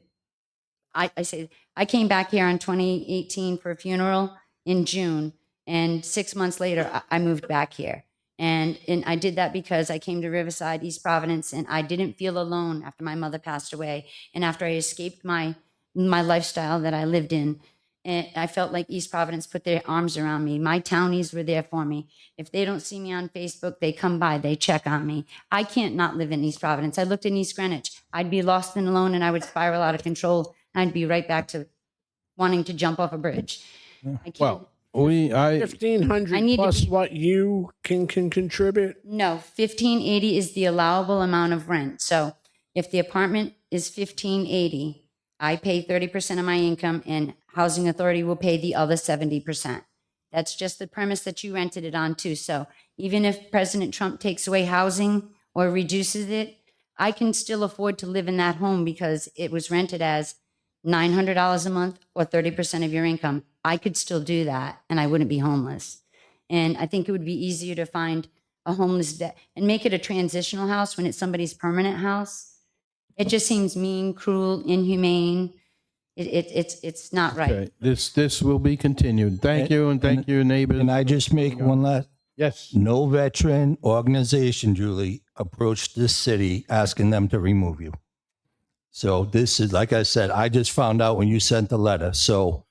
I say, I came back here in 2018 for a funeral in June, and 6 months later, I moved back here. And I did that because I came to Riverside, East Providence, and I didn't feel alone after my mother passed away. And after I escaped my lifestyle that I lived in, and I felt like East Providence put their arms around me. My townies were there for me. If they don't see me on Facebook, they come by, they check on me. I can't not live in East Providence. I looked in East Greenwich. I'd be lost and alone and I would spiral out of control. And I'd be right back to wanting to jump off a bridge. I can't. Well, I 1,500 I need to plus be- what you can contribute? No, 1,580 is the allowable amount of rent. So if the apartment is 1,580, I pay 30% of my income and Housing Authority will pay the other 70%. That's just the premise that you rented it on too. So even if President Trump takes away housing or reduces it, I can still afford to live in that home because it was rented as $900 a month or 30% of your income. I could still do that and I wouldn't be homeless. And I think it would be easier to find a homeless vet and make it a transitional house when it's somebody's permanent house. It just seems mean, cruel, inhumane. It's not right. okay. This will be continued. Thank you, and thank you, neighbors. Can I just make one last? Yes. No veteran organization, Julie, approached this city asking them to remove you. So this is, like I said, I just found out when you sent the letter. So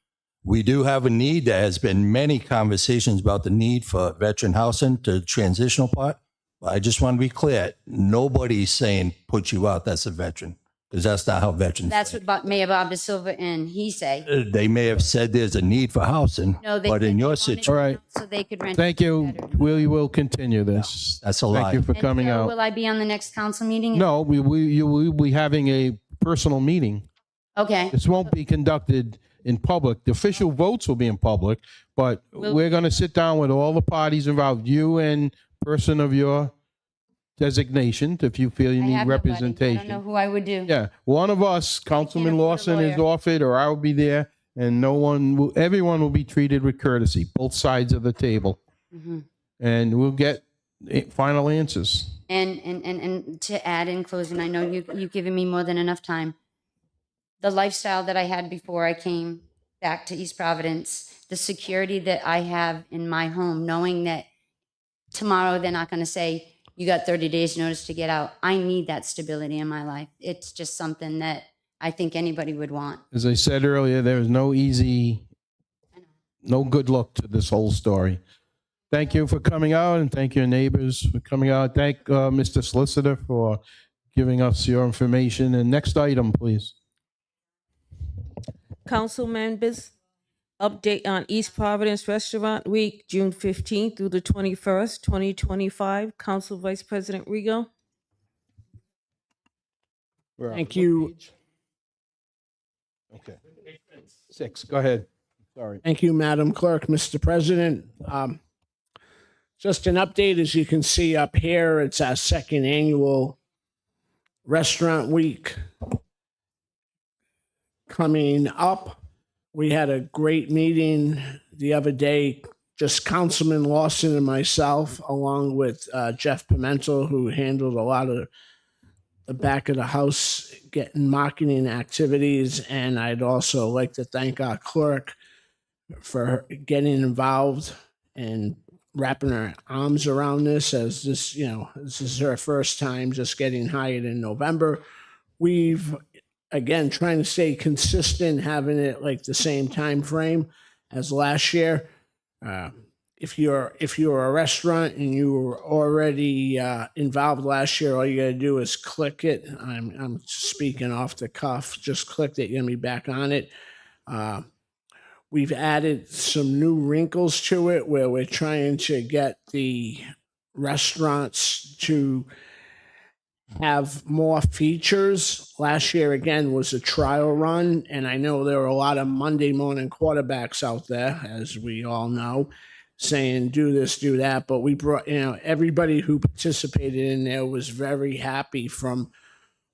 we do have a need. There has been many conversations about the need for veteran housing to transitional part. I just want to be clear. Nobody's saying put you out. That's a veteran. Because that's not how veterans. That's think. what Mayor Bob De Silva and he say. They may have said there's a need for housing, No, they but said in they your wanted situation, All right. So they could rent. Thank you. better. We will continue this. that's a lie. Thank you for And coming so out. Will I be on the next council meeting? No, we'll be having a personal meeting. Okay. This won't be conducted in public. The official votes will be in public, but Will- we're going to sit down with all the parties involved, you and person of your designation, if you feel you I need have nobody. I don't know representation. who I would do. Yeah, one of us, Councilman afford a Lawson is lawyer. offered, or I will be there, and everyone will be treated with courtesy, both sides of the table. Mhm. And we'll get final answers. And to add in closing, I know you've given me more than enough time. The lifestyle that I had before I came back to East Providence, the security that I have in my home, knowing that tomorrow they're not going to say, you got 30 days notice to get out. I need that stability in my life. It's just something that I think anybody would want. As I said earlier, there is no good look to this whole story. Thank you for coming out, and thank your neighbors for coming out. Thank Mr. Solicitor for giving us your information. And next item, please. Council members, update on East Providence Restaurant Week, June 15th through the 21st, 2025. Council Vice President Rego. Thank you. Okay. 6, go ahead. Sorry. Thank you, Madam Clerk, Mr. President. Just an update, as you can see up here, it's our second annual Restaurant Week coming up. We had a great meeting the other day, just Councilman Lawson and myself, along with Jeff Pimentel, who handled a lot of the back of the house, getting marketing activities. And I'd also like to thank our clerk for getting involved and wrapping her arms around this, as this, this is her first time just getting hired in November. We've, again, trying to stay consistent, having it like the same time frame as last year. If you're a restaurant and you were already involved last year, all you got to do is click it. I'm speaking off the cuff. Just click it. You're gonna be back on it. We've added some new wrinkles to it where we're trying to get the restaurants to have more features. Last year, again, was a trial run, and I know there were a lot of Monday morning quarterbacks out there, as we all know, saying do this, do that. But we brought, everybody who participated in there was very happy from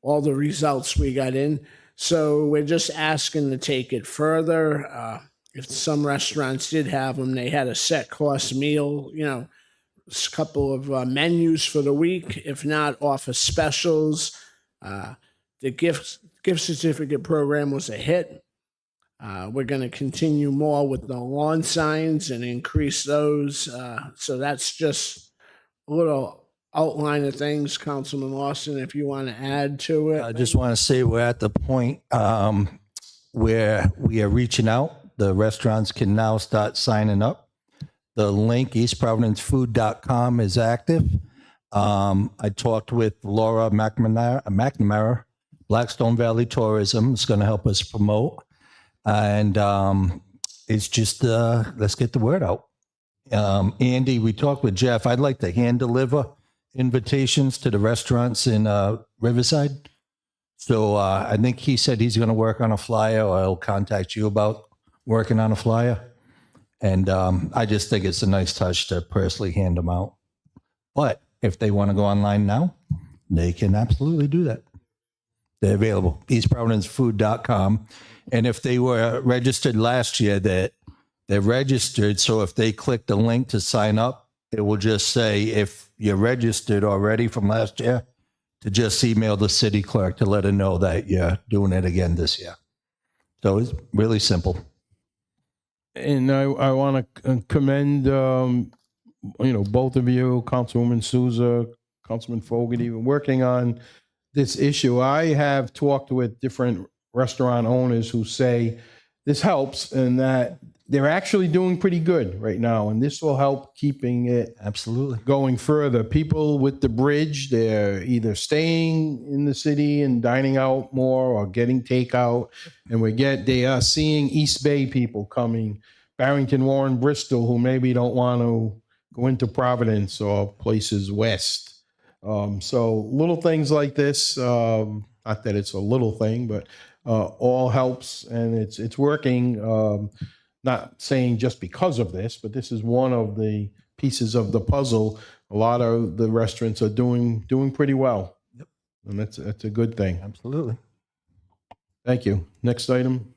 all the results we got in. So we're just asking to take it further. If some restaurants did have them, they had a set cost meal, a couple of menus for the week. If not, offer specials. The gift certificate program was a hit. We're going to continue more with the lawn signs and increase those. So that's just a little outline of things, Councilman Lawson, if you want to add to it. I just want to say we're at the point where we are reaching out. The restaurants can now start signing up. The link, eastprovidencefood.com, is active. I talked with Laura McNamara, Blackstone Valley Tourism. It's going to help us promote. And it's just, let's get the word out. Andy, we talked with Jeff. I'd like to hand deliver invitations to the restaurants in Riverside. So I think he said he's going to work on a flyer, or I'll contact you about working on a flyer. And I just think it's a nice touch to personally hand them out. But if they want to go online now, they can absolutely do that. They're available, eastprovidencefood.com. And if they were registered last year, they're registered. So if they click the link to sign up, it will just say, if you're registered already from last year, to just email the city clerk to let her know that you're doing it again this year. So it's really simple. And I want to commend, both of you, Councilwoman Souza, Councilman Fogarty, working on this issue. I have talked with different restaurant owners who say this helps in that they're actually doing pretty good right now, and this will help keeping it Absolutely. going further. People with the bridge, they're either staying in the city and dining out more or getting takeout. And they are seeing East Bay people coming, Barrington, Warren, Bristol, who maybe don't want to go into Providence or places west. So little things like this, not that it's a little thing, but all helps, and it's working. Not saying just because of this, but this is one of the pieces of the puzzle. A lot of the restaurants are doing pretty well. Yep. And that's a good thing. Absolutely. Thank you. Next item.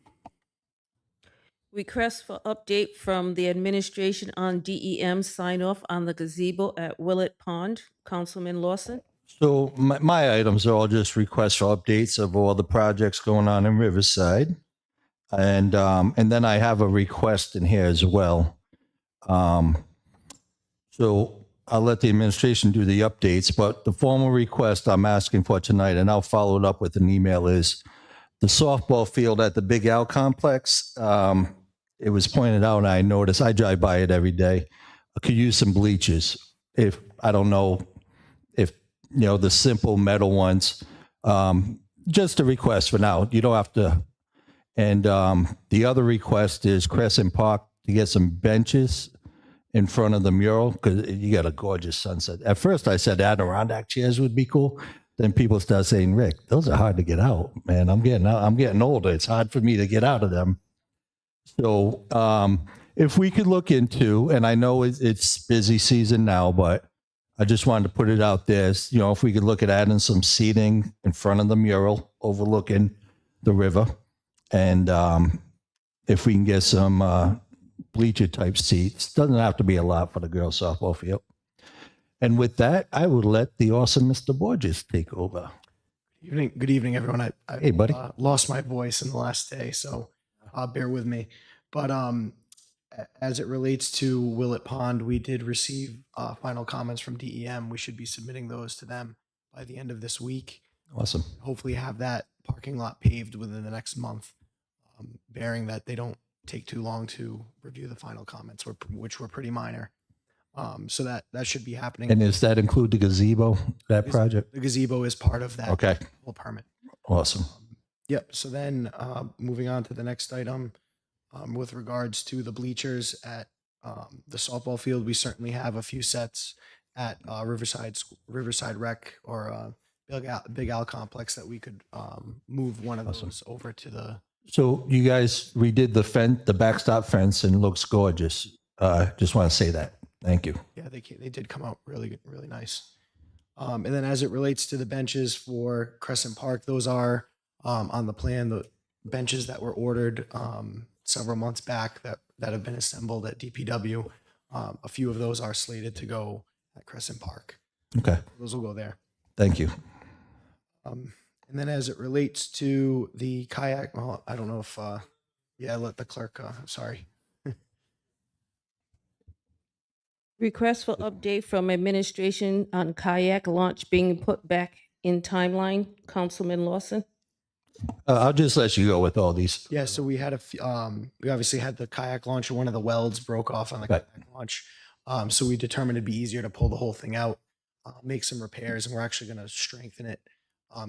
Request for update from the administration on DEM sign off on the gazebo at Willett Pond. Councilman Lawson. So my items are all just requests for updates of all the projects going on in Riverside. And then I have a request in here as well. So I'll let the administration do the updates, but the formal request I'm asking for tonight, and I'll follow it up with an email, is the softball field at the Big Al complex. It was pointed out, and I noticed, I drive by it every day. I could use some bleachers. If, I don't know if, the simple metal ones, just a request for now. You don't have to. And the other request is Crescent Park to get some benches in front of the mural, because you got a gorgeous sunset. At first I said Adirondack chairs would be cool. Then people start saying, Rick, those are hard to get out, man. I'm getting older. It's hard for me to get out of them. So if we could look into, and I know it's busy season now, but I just wanted to put it out there, if we could look at adding some seating in front of the mural overlooking the river. And if we can get some bleacher type seats, doesn't have to be a lot for the girls softball field. And with that, I will let the awesome Mr. Borges take over. Good evening, everyone. I Hey, buddy. lost my voice in the last day, so bear with me. But as it relates to Willett Pond, we did receive final comments from DEM. We should be submitting those to them by the end of this week. Awesome. Hopefully have that parking lot paved within the next month, bearing that they don't take too long to review the final comments, which were pretty minor. So that should be happening. And does that include the gazebo, that project? The gazebo is part of that Okay. whole permit. Awesome. Yep. So then moving on to the next item, with regards to the bleachers at the softball field, we certainly have a few sets at Riverside Rec or Big Al complex that we could move one of those over to the. So you guys redid the backstop fence, and it looks gorgeous. Just want to say that. Thank you. Yeah, they did come out really nice. And then as it relates to the benches for Crescent Park, those are on the plan. The benches that were ordered several months back that have been assembled at DPW. A few of those are slated to go at Crescent Park. Okay. Those will go there. Thank you. And then as it relates to the kayak, well, I don't know if, let the clerk, sorry. Request for update from administration on kayak launch being put back in timeline. Councilman Lawson. I'll just let you go with all these. Yeah, so we had we obviously had the kayak launch. One of the welds broke off on the kayak launch. So we determined it'd be easier to pull the whole thing out, make some repairs, and we're actually going to strengthen it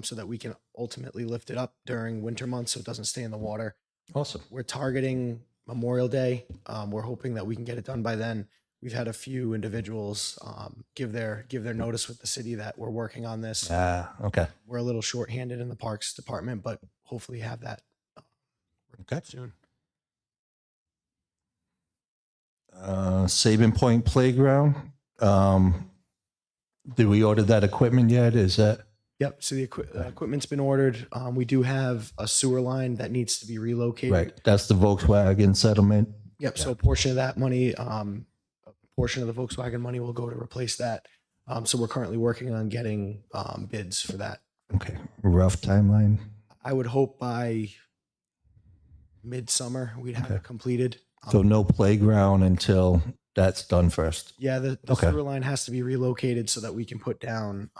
so that we can ultimately lift it up during winter months so it doesn't stay in the water. Awesome. We're targeting Memorial Day. We're hoping that we can get it done by then. We've had a few individuals give their notice with the city that we're working on this. Okay. We're a little shorthanded in the Parks Department, but hopefully have that soon. Sabin Point Playground. Did we order that equipment yet? Is that? Yep. So the equipment's been ordered. We do have a sewer line that needs to be relocated. Right. That's the Volkswagen settlement. Yep. So a portion of that money, a portion of the Volkswagen money will go to replace that. So we're currently working on getting bids for that. Okay. Rough timeline. I would hope by midsummer we'd have it completed. So no playground until that's done first. Yeah, the sewer line has to be relocated so that we can put down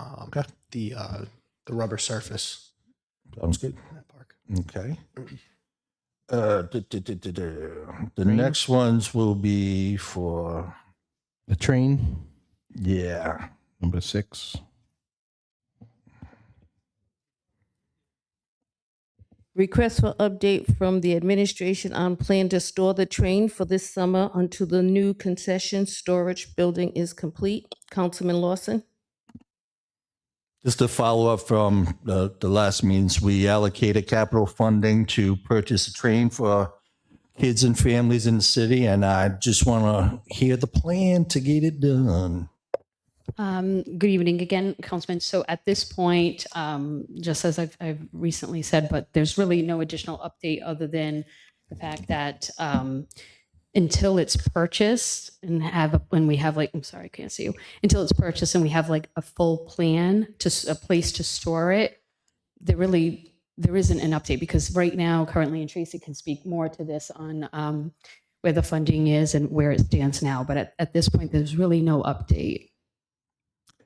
the rubber surface. Sounds good. In that park. Okay. The next ones will be for, The train, yeah. number 6. Request for update from the administration on plan to store the train for this summer until the new concession storage building is complete. Councilman Lawson? Just to follow up from the last meetings, we allocated capital funding to purchase a train for kids and families in the city, and I just want to hear the plan to get it done. Good evening again, Councilman. So at this point, just as I've recently said, but there's really no additional update other than the fact that until it's purchased and when we have like, I'm sorry, I can't see you. Until it's purchased and we have like a full plan a place to store it, there isn't an update because right now, currently, and Tracy can speak more to this on where the funding is and where it stands now. But at this point, there's really no update.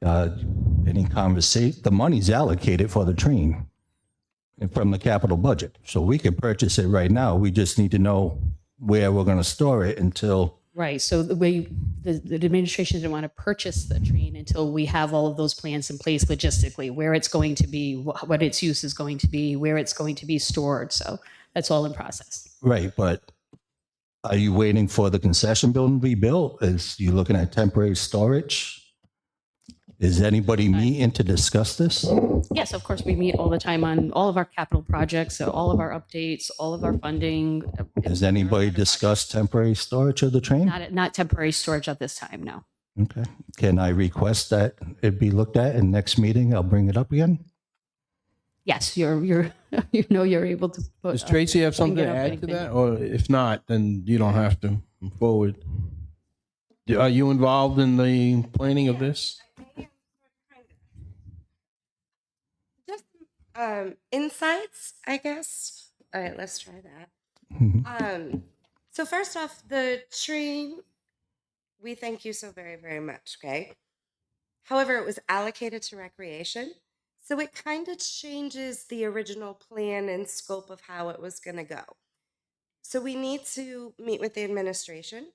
Any conversation, the money's allocated for the train from the capital budget. So we can purchase it right now. We just need to know where we're going to store it until. Right. So the way the administration didn't want to purchase the train until we have all of those plans in place logistically, where it's going to be, what its use is going to be, where it's going to be stored. So that's all in process. Right. But are you waiting for the concession building to be built? Is you looking at temporary storage? Is anybody meeting to discuss this? Yes, of course, we meet all the time on all of our capital projects, so all of our updates, all of our funding. Has anybody discussed temporary storage of the train? Not temporary storage at this time, no. Okay. Can I request that it be looked at in next meeting? I'll bring it up again. Yes, you're you're able to put. Does Tracy have something to get up add to anything. that? Or if not, then you don't have to move forward. Are you involved in the planning of this? Just insights, I guess. All right, let's try that. Mhm. So first off, the train, we thank you so very, very much, okay? However, it was allocated to recreation, so it kind of changes the original plan and scope of how it was going to go. So we need to meet with the administration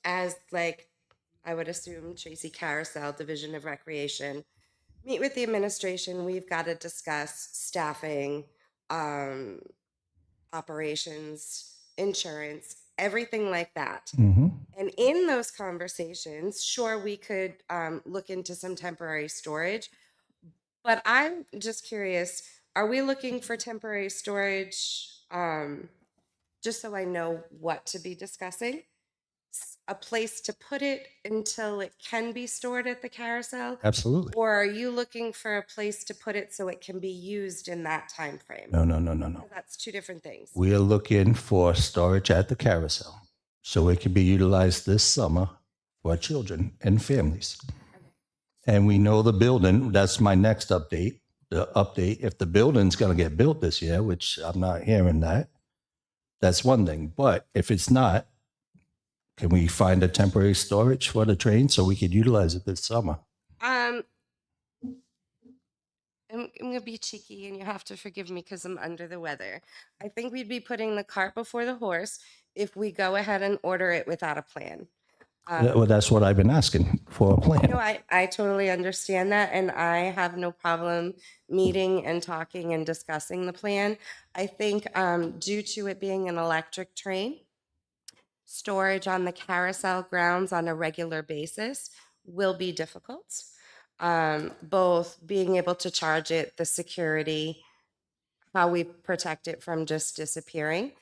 as, like, I would assume Tracy Carousel, Division of Recreation, meet with the administration. We've got to discuss staffing, operations, insurance, everything like that. Mhm. And in those conversations, sure, we could look into some temporary storage. But I'm just curious, are we looking for temporary storage, just so I know what to be discussing? A place to put it until it can be stored at the carousel? Absolutely. Or are you looking for a place to put it so it can be used in that time frame? No. That's two different things. We are looking for storage at the carousel so it can be utilized this summer for children and families. And we know the building, that's my next update. The update, if the building's going to get built this year, which I'm not hearing that, that's one thing. But if it's not, can we find a temporary storage for the train so we could utilize it this summer? I'm gonna be cheeky, and you have to forgive me because I'm under the weather. I think we'd be putting the cart before the horse if we go ahead and order it without a plan. Well, that's what I've been asking for a plan. No, I totally understand that, and I have no problem meeting and talking and discussing the plan. I think due to it being an electric train, storage on the carousel grounds on a regular basis will be difficult. Both being able to charge it, the security, how we protect it from just disappearing.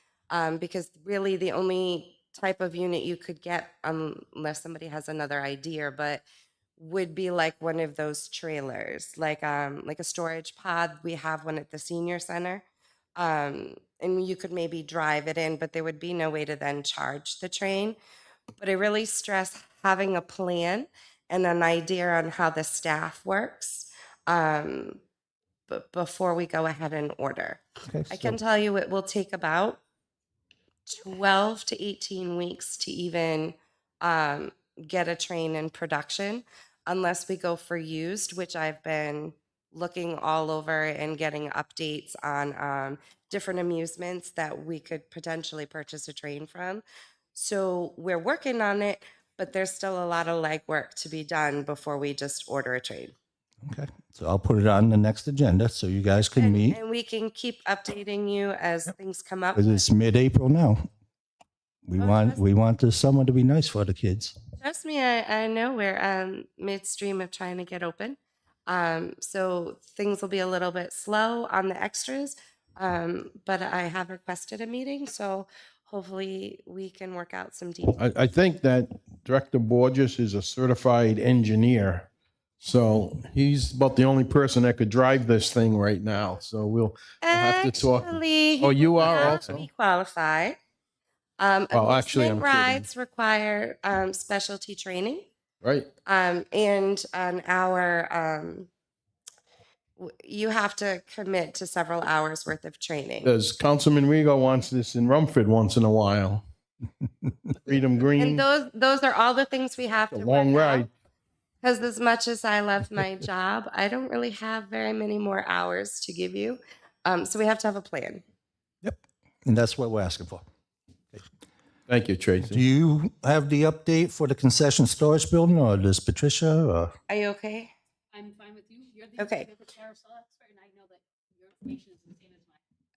Because really the only type of unit you could get, unless somebody has another idea, but would be like one of those trailers, like a storage pod. We have one at the senior center. And you could maybe drive it in, but there would be no way to then charge the train. But I really stress having a plan and an idea on how the staff works before we go ahead and order. Okay, I can tell you it will take about 12 to 18 weeks to even get a train in production, unless we go for used, which I've been looking all over and getting updates on different amusements that we could potentially purchase a train from. So we're working on it, but there's still a lot of legwork to be done before we just order a train. Okay, so I'll put it on the next agenda so you guys can meet. And we can keep updating you as things come up. Because it's mid-April now. We want the summer to be nice for the kids. Trust me, I know we're midstream of trying to get open. So things will be a little bit slow on the extras, but I have requested a meeting, so hopefully we can work out some details. I think that Director Borges is a certified engineer. So he's about the only person that could drive this thing right now. So we'll have to talk. Actually, Oh, you he are has also? to be qualified. Well, actually, I'm amusement kidding. rides require specialty training. Right? And on our, you have to commit to several hours worth of training. Because Councilman Rigo wants this in Rumford once in a while. Freedom Green, And those are all the things we have a to long ride. Because as much as I love my job, I don't really have very many more hours to give you. So we have to have a plan. And that's what we're asking for. Thank you, Do Tracy. you have the update for the concession storage building, or does Patricia? Or? Are you okay? I'm fine with you. You're Okay. you're the carousel expert, and I know that your information is the same as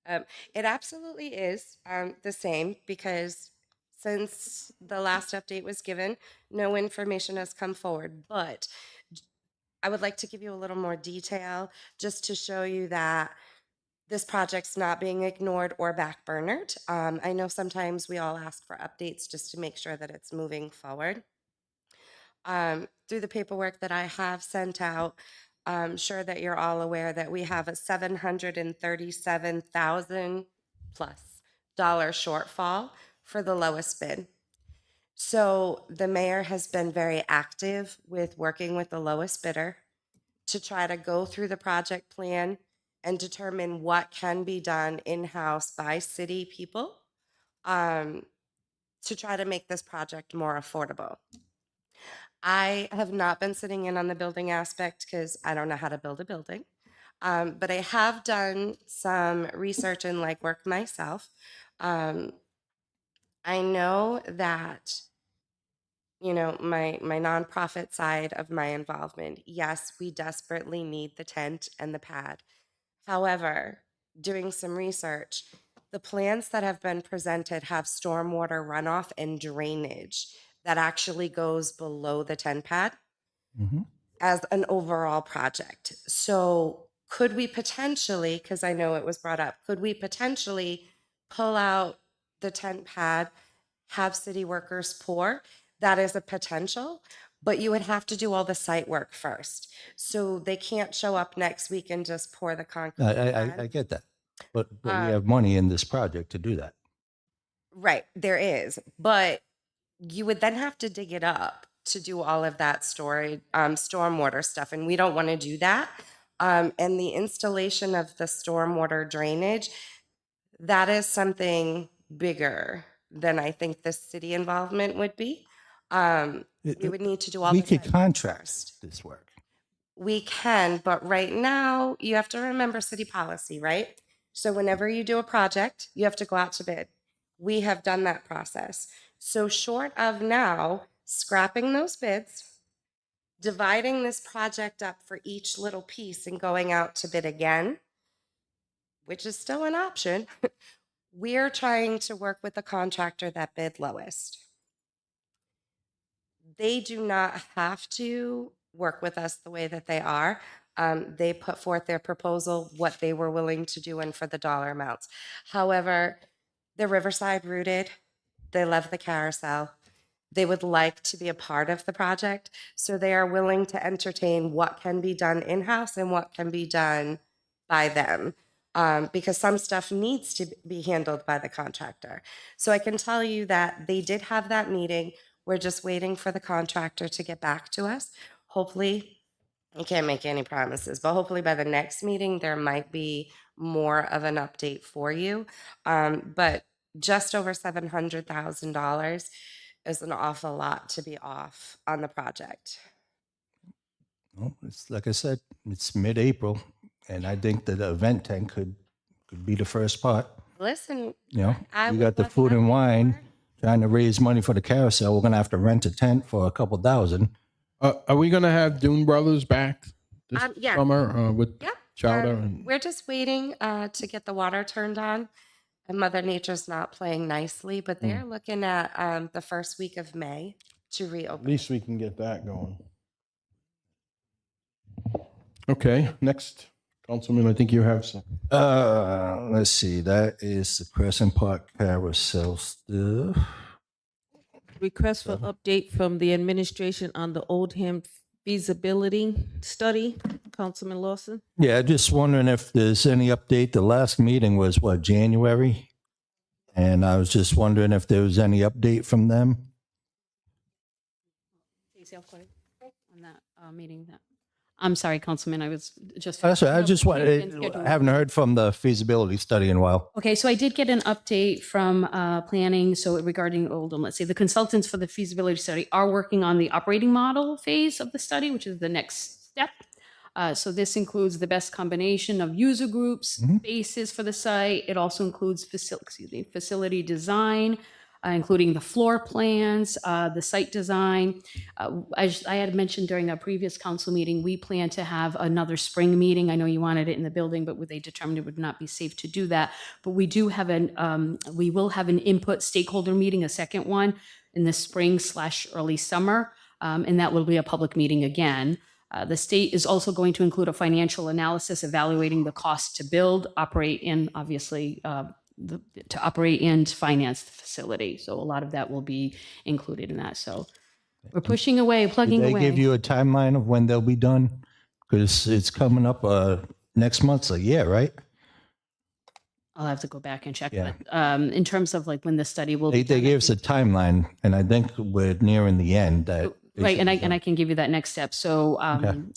mine. It absolutely is the same because since the last update was given, no information has come forward. But I would like to give you a little more detail just to show you that this project's not being ignored or backburnered. I know sometimes we all ask for updates just to make sure that it's moving forward. Through the paperwork that I have sent out, I'm sure that you're all aware that we have a $737,000 plus shortfall for the lowest bid. So the mayor has been very active with working with the lowest bidder to try to go through the project plan and determine what can be done in-house by city people to try to make this project more affordable. I have not been sitting in on the building aspect because I don't know how to build a building. But I have done some research and legwork myself. I know that, you know, my nonprofit side of my involvement, yes, we desperately need the tent and the pad. However, doing some research, the plans that have been presented have stormwater runoff and drainage that actually goes below the tent pad as an overall project. So could we potentially, because I know it was brought up, could we potentially pull out the tent pad, have city workers pour? That is a potential, but you would have to do all the site work first. So they can't show up next week and just pour the concrete. I get that. But we have money in this project to do that. Right, there is, but you would then have to dig it up to do all of that stormwater stuff, and we don't want to do that. And the installation of the stormwater drainage, that is something bigger than I think the city involvement would be. We would need to do all We the could site work contract first. this work. We can, but right now you have to remember city policy, right? So whenever you do a project, you have to go out to bid. We have done that process. So short of now scrapping those bids, dividing this project up for each little piece and going out to bid again, which is still an option, we're trying to work with the contractor that bid lowest. They do not have to work with us the way that they are. They put forth their proposal, what they were willing to do, and for the dollar amounts. However, they're Riverside rooted. They love the carousel. They would like to be a part of the project. So they are willing to entertain what can be done in-house and what can be done by them. Because some stuff needs to be handled by the contractor. So I can tell you that they did have that meeting. We're just waiting for the contractor to get back to us. Hopefully, I can't make any promises, but hopefully by the next meeting, there might be more of an update for you. But just over $700,000 is an awful lot to be off on the project. Well, it's like I said, it's mid-April, and I think that the event tent could be the first part. Listen, You know, I we would got the love food and nothing wine, more. trying to raise money for the carousel. We're gonna have to rent a tent for a couple thousand. Are we going to have Dune Brothers back this Yeah. summer with Yep. Chowder? And We're just waiting to get the water turned on. And Mother Nature's not playing nicely, but they're looking at the first week of May to at reopen. least we can get that going. Okay, next, Councilman, I think you have some. Let's see, that is the Crescent Park carousel stuff. Request for update from the administration on the Oldham feasibility study. Councilman Lawson? Yeah, just wondering if there's any update. The last meeting was what, January? And I was just wondering if there was any update from them. Stacey, I'll call you on that meeting. I'm sorry, Councilman, I was just. That's right. I just Schedule. wanted, I haven't heard from the feasibility study in a while. Okay, so I did get an update from planning, so regarding Oldham, let's see, the consultants for the feasibility study are working on the operating model phase of the study, which is the next step. So this includes the best combination of user groups, spaces for the site. It also includes facility design, including the floor plans, the site design. As I had mentioned during our previous council meeting, we plan to have another spring meeting. I know you wanted it in the building, but they determined it would not be safe to do that. But we do have we will have an input stakeholder meeting, a second one in the spring/early summer, and that will be a public meeting again. The state is also going to include a financial analysis evaluating the cost to build, operate, and obviously to operate and finance the facility. So a lot of that will be included in that. So we're pushing away, plugging Did they away. give you a timeline of when they'll be done? Because it's coming up next month's a year, right? I'll have to go back and check. Yeah. But in terms of like when the study will be They done, I gave us a think- timeline, and I think we're nearing the end. That it Right, should and be done. I can give you that next step. So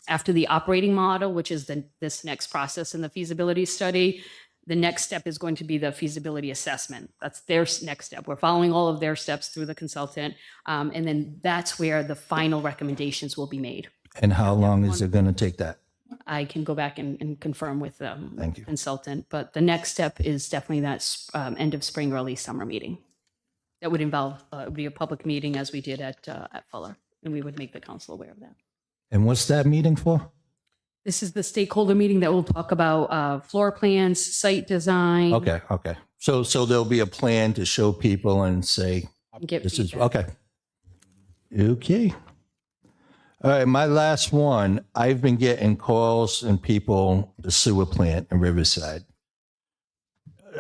after the operating model, which is this next process in the feasibility study, the next step is going to be the feasibility assessment. That's their next step. We're following all of their steps through the consultant, and then that's where the final recommendations will be made. And how long is it going to take that? I can go back and confirm with the Thank you. consultant, but the next step is definitely that end of spring, early summer meeting. That would involve, it would be a public meeting as we did at Fuller, and we would make the council aware of that. And what's that meeting for? This is the stakeholder meeting that will talk about floor plans, site design. Okay. So there'll be a plan to show people and say, and get this is, feedback. okay. Okay. All right, my last one. I've been getting calls and people, the sewer plant in Riverside.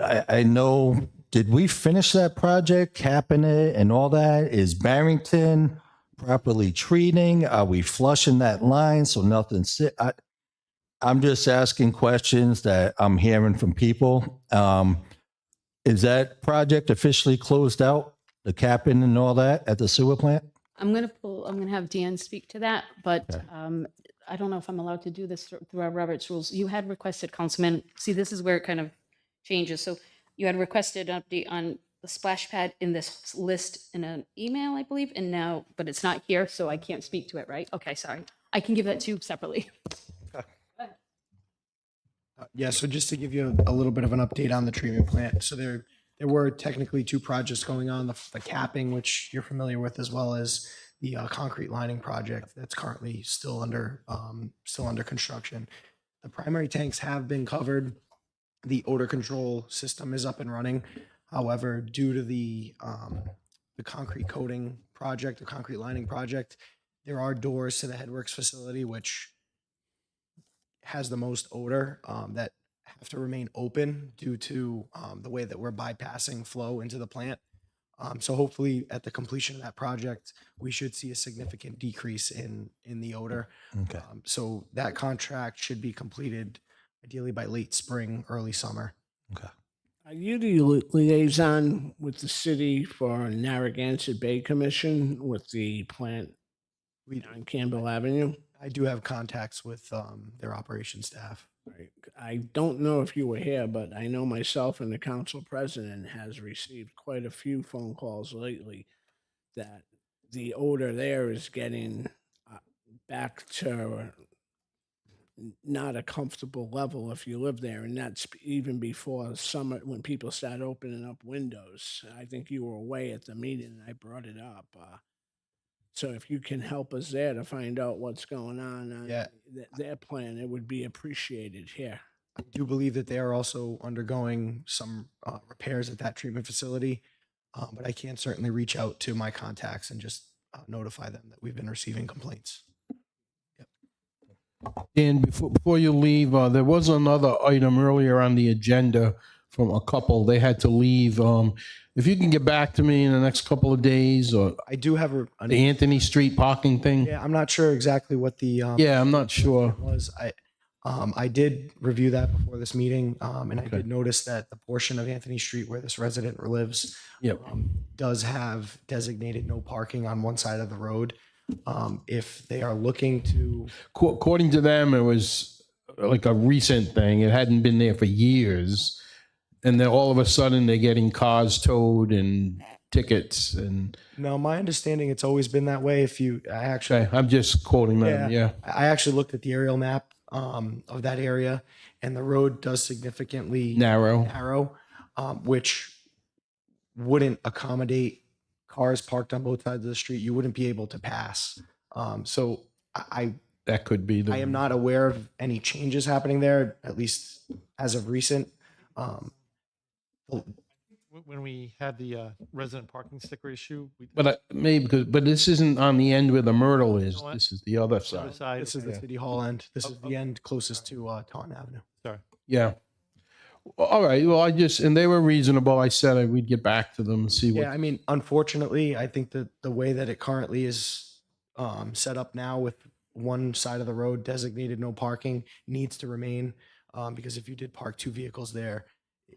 I know, did we finish that project, capping it and all that? Is Barrington properly treating? Are we flushing that line so nothing I'm just asking questions that I'm hearing from people. Is that project officially closed out, the capping and all that at the sewer plant? I'm going to have Dan speak to that, but I don't know if I'm allowed to do this through our Robert's rules. You had requested, Councilman, see, this is where it kind of changes. So you had requested an update on the splash pad in this list in an email, I believe, and now, but it's not here, so I can't speak to it, right? Okay, sorry. I can give that to you separately. Yeah, so just to give you a little bit of an update on the treatment plant. So there were technically two projects going on, the capping, which you're familiar with, as well as the concrete lining project that's currently still under construction. The primary tanks have been covered. The odor control system is up and running. However, due to the concrete coating project, the concrete lining project, there are doors to the Headworks facility, which has the most odor that have to remain open due to the way that we're bypassing flow into the plant. So hopefully at the completion of that project, we should see a significant decrease in the odor. Okay. So that contract should be completed ideally by late spring, early summer. Okay. Are you the liaison with the city for Narragansett Bay Commission with the plant on Campbell Avenue? I do have contacts with their operations staff. Right. I don't know if you were here, but I know myself and the council president has received quite a few phone calls lately that the odor there is getting back to not a comfortable level if you live there, and that's even before summer when people start opening up windows. I think you were away at the meeting, and I brought it up. So if you can help us there to find out what's going on Yeah. their plan, it would be appreciated here. I do believe that they are also undergoing some repairs at that treatment facility, but I can certainly reach out to my contacts and just notify them that we've been receiving complaints. And before you leave, there was another item earlier on the agenda from a couple. They had to leave. If you can get back to me in the next couple of days, or I do have the Anthony Street parking thing. Yeah, I'm not sure exactly what the Yeah, I'm not sure. was. I did review that before this meeting, and I did notice that the portion of Anthony Street where this resident lives Yep. does have designated no parking on one side of the road. If they are looking to, According to them, it was like a recent thing. It hadn't been there for years. And then all of a sudden they're getting cars towed and tickets. And no, my understanding, it's always been that way. I actually, I'm just quoting them. Yeah. I actually looked at the aerial map of that area, and the road does significantly Narrow. which wouldn't accommodate cars parked on both sides of the street. You wouldn't be able to pass. So That could be I am not aware of any changes happening there, at least as of recent. When we had the resident parking sticker issue, But but this isn't on the end where the Myrtle is. know what? This is the other side. This is the city hall end. This is the end closest to Taunton Avenue. Sorry. Yeah. All right. Well, and they were reasonable. I said we'd get back to them and see what. Yeah, I mean, unfortunately, I think that the way that it currently is set up now with one side of the road designated no parking needs to remain, because if you did park two vehicles there,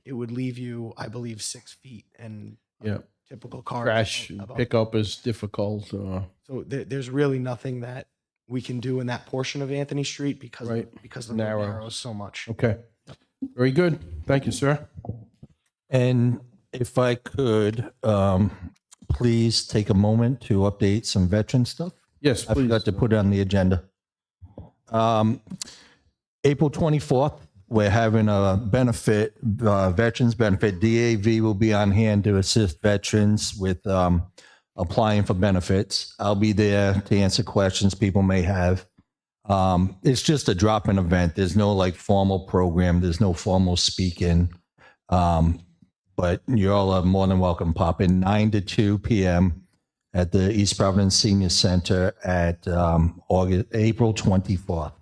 it would leave you, I believe, 6 feet, and Yeah. typical car Crash about- pickup is difficult. So there's really nothing that we can do in that portion of Anthony Street because Right. because the Narrow. road narrows so much. Okay. Very good. Thank you, sir. And if I could, please take a moment to update some veteran stuff. Yes, I please. forgot to put it on the agenda. April 24th, we're having a benefit, veterans benefit. DAV will be on hand to assist veterans with applying for benefits. I'll be there to answer questions people may have. It's just a drop-in event. There's no like formal program. There's no formal speaking. But you all are more than welcome. Pop in 9 to 2 p.m. at the East Providence Senior Center at April 24th.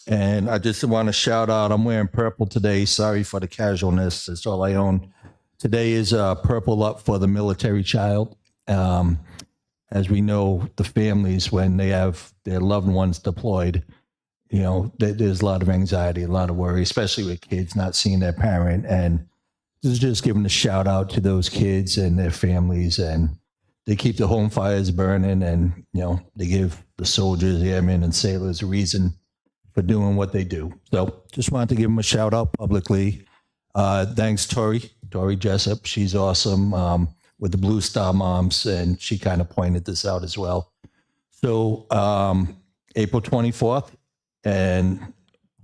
And I just want to shout out, I'm wearing purple today. Sorry for the casualness. That's all I own. Today is Purple Up for the Military Child. As we know, the families, when they have their loved ones deployed, there's a lot of anxiety, a lot of worry, especially with kids not seeing their parent. And this is just giving a shout out to those kids and their families. And they keep the home fires burning, and, they give the soldiers, airmen, and sailors a reason for doing what they do. So just wanted to give them a shout out publicly. Thanks, Tori Jessup. She's awesome with the Blue Star Moms, and she kind of pointed this out as well. So April 24th and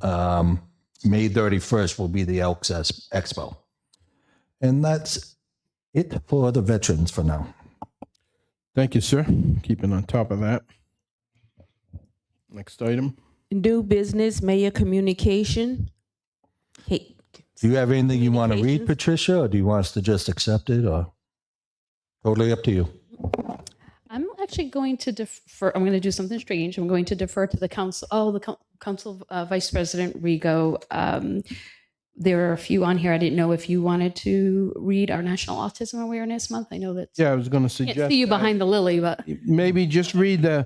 May 31st will be the Elks Expo. And that's it for the veterans for now. Thank you, sir. Keeping on top of that. Next item. New business, mayor communication. Hey, Do you have anything you want to read, Communications? Patricia, or do you want us to just accept it, or totally up to you? I'm actually going to defer. I'm going to do something strange. I'm going to defer to the council. Council Vice President Rigo. There are a few on here. I didn't know if you wanted to read our National Autism Awareness Month. I know that. Yeah, I was going to Can't suggest see you that. behind the lily, but Maybe just read the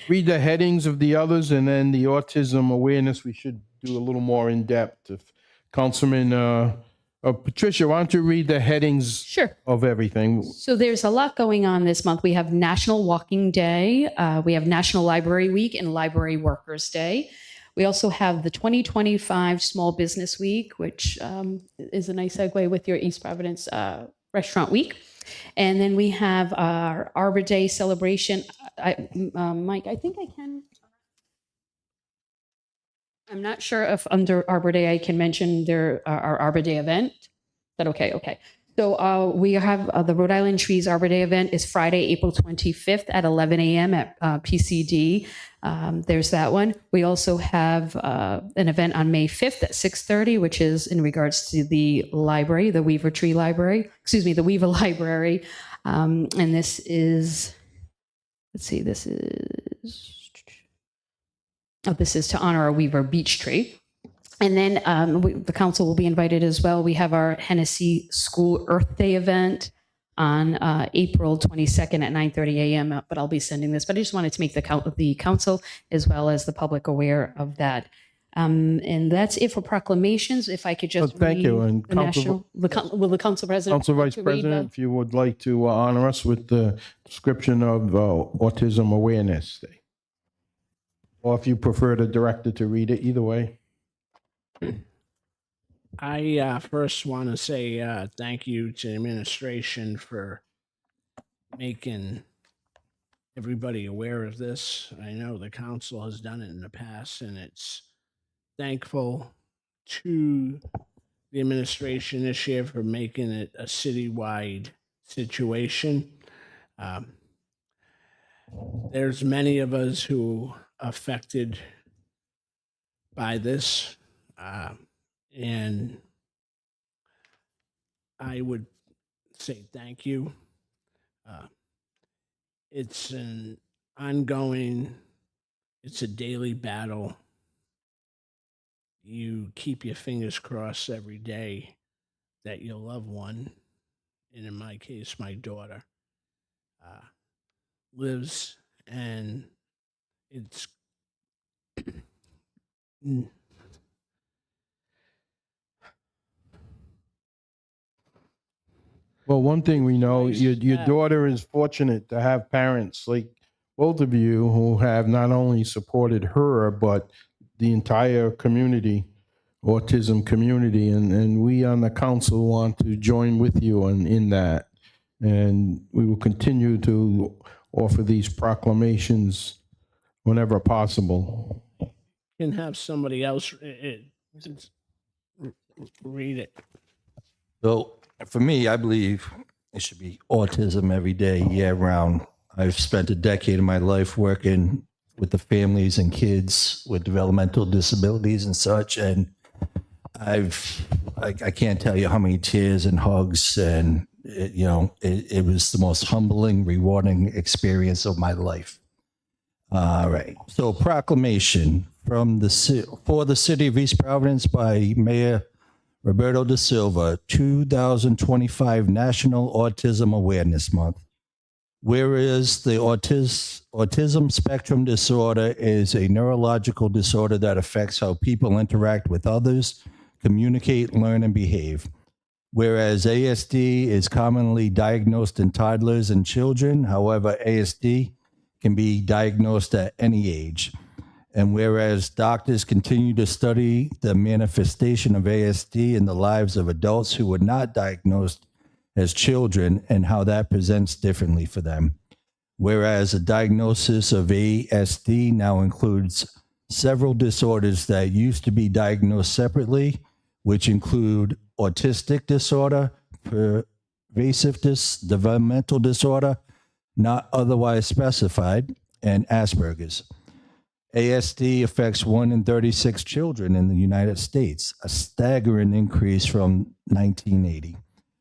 headings of the others, and then the autism awareness. We should do a little more in depth. If Councilman Patricia, why don't you read the headings Sure. of everything? So there's a lot going on this month. We have National Walking Day. We have National Library Week and Library Workers Day. We also have the 2025 Small Business Week, which is a nice segue with your East Providence Restaurant Week. And then we have our Arbor Day celebration. Mike, I think I can. I'm not sure if under Arbor Day I can mention our Arbor Day event. Is that okay? Okay. So we have the Rhode Island Trees Arbor Day event is Friday, April 25th at 11 a.m. at PCD. There's that one. We also have an event on May 5th at 6:30, which is in regards to the library, the Weaver Tree Library, the Weaver Library. And this is, let's see, this is to honor our Weaver Beech Tree. And then the council will be invited as well. We have our Hennessy School Earth Day event on April 22nd at 9:30 a.m. But I'll be sending this. But I just wanted to make the council as well as the public aware of that. And that's it for proclamations. If I could just Thank you. read And the national, will the council president? Council Vice like to read President, if you would like to honor us with the description of Autism Awareness Day. Or if you prefer the director to read it, either way. I first want to say thank you to the administration for making everybody aware of this. I know the council has done it in the past, and it's thankful to the administration this year for making it a citywide situation. There's many of us who are affected by this. And I would say thank you. It's an ongoing, it's a daily battle. You keep your fingers crossed every day that your loved one, and in my case, my daughter, lives, and it's Well, one thing we know, your daughter is fortunate to have parents like both of you who have not only supported her, but the entire community, autism community. And we on the council want to join with you in that. And we will continue to offer these proclamations whenever possible. can have somebody else read it. So for me, I believe it should be autism every day, year round. I've spent a decade of my life working with the families and kids with developmental disabilities and such. And I can't tell you how many tears and hugs, and it was the most humbling, rewarding experience of my life. All right. So proclamation for the city of East Providence by Mayor Roberto da Silva, 2025 National Autism Awareness Month. Whereas the autism spectrum disorder is a neurological disorder that affects how people interact with others, communicate, learn, and behave. Whereas ASD is commonly diagnosed in toddlers and children, however, ASD can be diagnosed at any age. And whereas doctors continue to study the manifestation of ASD in the lives of adults who were not diagnosed as children and how that presents differently for them. Whereas a diagnosis of ASD now includes several disorders that used to be diagnosed separately, which include autistic disorder, pervasive developmental disorder, not otherwise specified, and Asperger's. ASD affects 1 in 36 children in the United States, a staggering increase from 1980,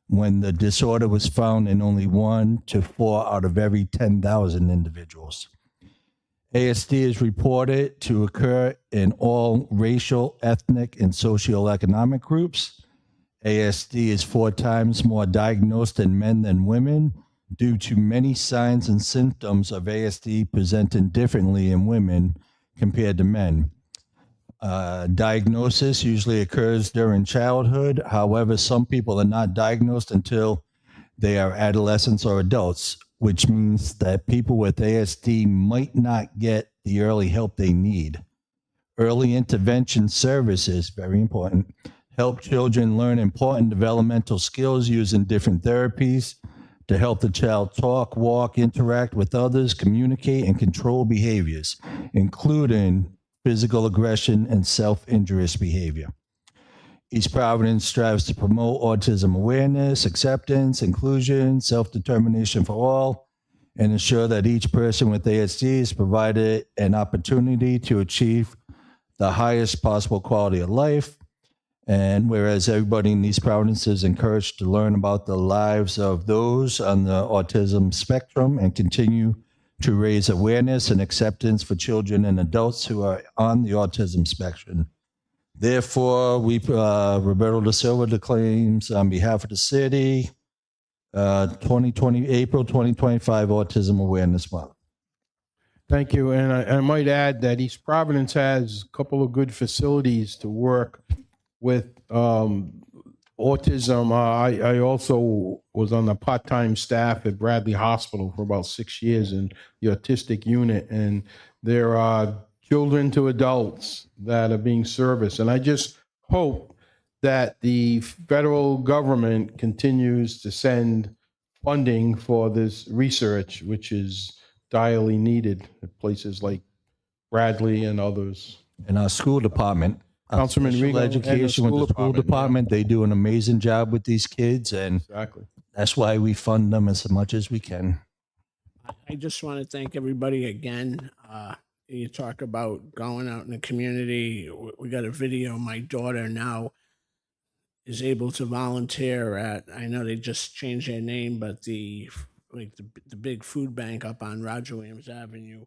when the disorder was found in only 1 to 4 out of every 10,000 individuals. ASD is reported to occur in all racial, ethnic, and socioeconomic groups. ASD is 4 times more diagnosed in men than women due to many signs and symptoms of ASD presenting differently in women compared to men. Diagnosis usually occurs during childhood. However, some people are not diagnosed until they are adolescents or adults, which means that people with ASD might not get the early help they need. Early intervention services, very important, help children learn important developmental skills using different therapies to help the child talk, walk, interact with others, communicate, and control behaviors, including physical aggression, and self-injurious behavior. East Providence strives to promote autism awareness, acceptance, inclusion, self-determination for all, and ensure that each person with ASD is provided an opportunity to achieve the highest possible quality of life. And whereas everybody in East Providence is encouraged to learn about the lives of those on the autism spectrum and continue to raise awareness and acceptance for children and adults who are on the autism spectrum. Therefore, Roberto da Silva declaims on behalf of the city, April 2025 Autism Awareness Month. Thank you. And I might add that East Providence has a couple of good facilities to work with autism. I also was on the part-time staff at Bradley Hospital for about 6 years in the autistic unit, and there are children to adults that are being serviced. And I just hope that the federal government continues to send funding for this research, which is direly needed at places like Bradley and others. And our school department, Councilman special Regal and the education with school the school department, department, they do an amazing job with these kids, and Exactly. that's why we fund them as much as we can. I just want to thank everybody again. You talk about going out in the community. We got a video. My daughter now is able to volunteer at, I know they just changed their name, but the big food bank up on Roger Williams Avenue.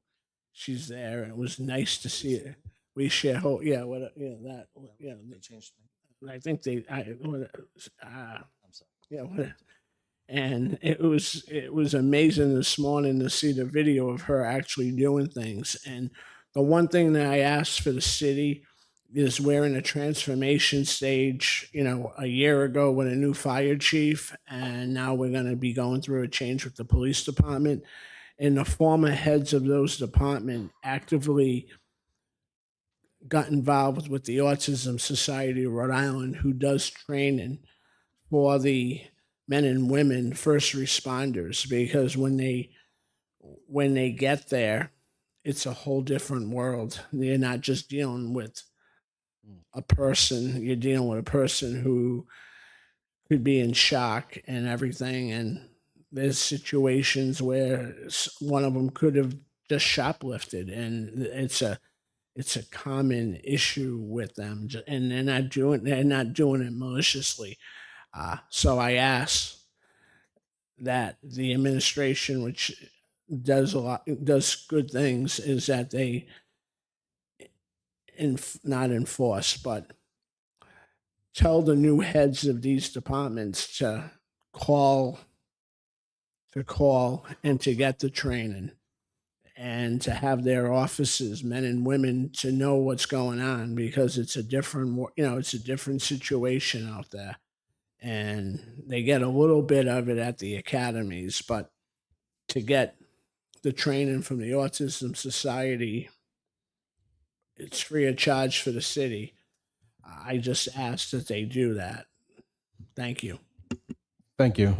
She's there, and it was nice to see it. We share whole, yeah, what, yeah, that, yeah. They changed. I think they, yeah, what, and it was amazing this morning to see the video of her actually doing things. And the one thing that I asked for the city is we're in a transformation stage, a year ago with a new fire chief, and now we're going to be going through a change with the police department. And the former heads of those departments actively got involved with the Autism Society of Rhode Island, who does training for the men and women first responders, because when they get there, it's a whole different world. You're not just dealing with a person, you're dealing with a person who could be in shock and everything. And there's situations where one of them could have just shoplifted, and it's a common issue with them, and they're not doing it maliciously. So I ask that the administration, which does good things, is that they not enforce, but tell the new heads of these departments to call and to get the training, and to have their officers, men and women, to know what's going on, because it's a different situation out there. And they get a little bit of it at the academies, but to get the training from the Autism Society, it's free of charge for the city. I just ask that they do that. Thank you. Thank you.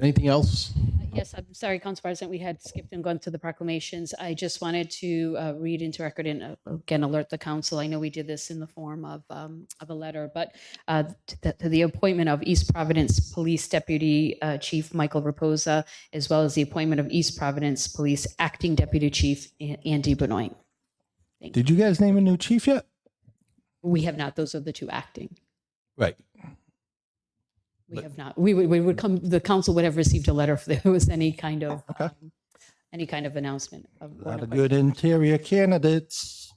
Anything else? Yes, I'm sorry, Council President, we had skipped and gone to the proclamations. I just wanted to read into record and again alert the council. I know we did this in the form of a letter, but to the appointment of East Providence Police Deputy Chief Michael Raposa, as well as the appointment of East Providence Police Acting Deputy Chief Andy Benoit. Did you guys name a new chief yet? We have not. Those are the two acting. Right. We have not. We would come. The council would have received a letter if there was any kind of announcement. Of A lot of good interior candidates.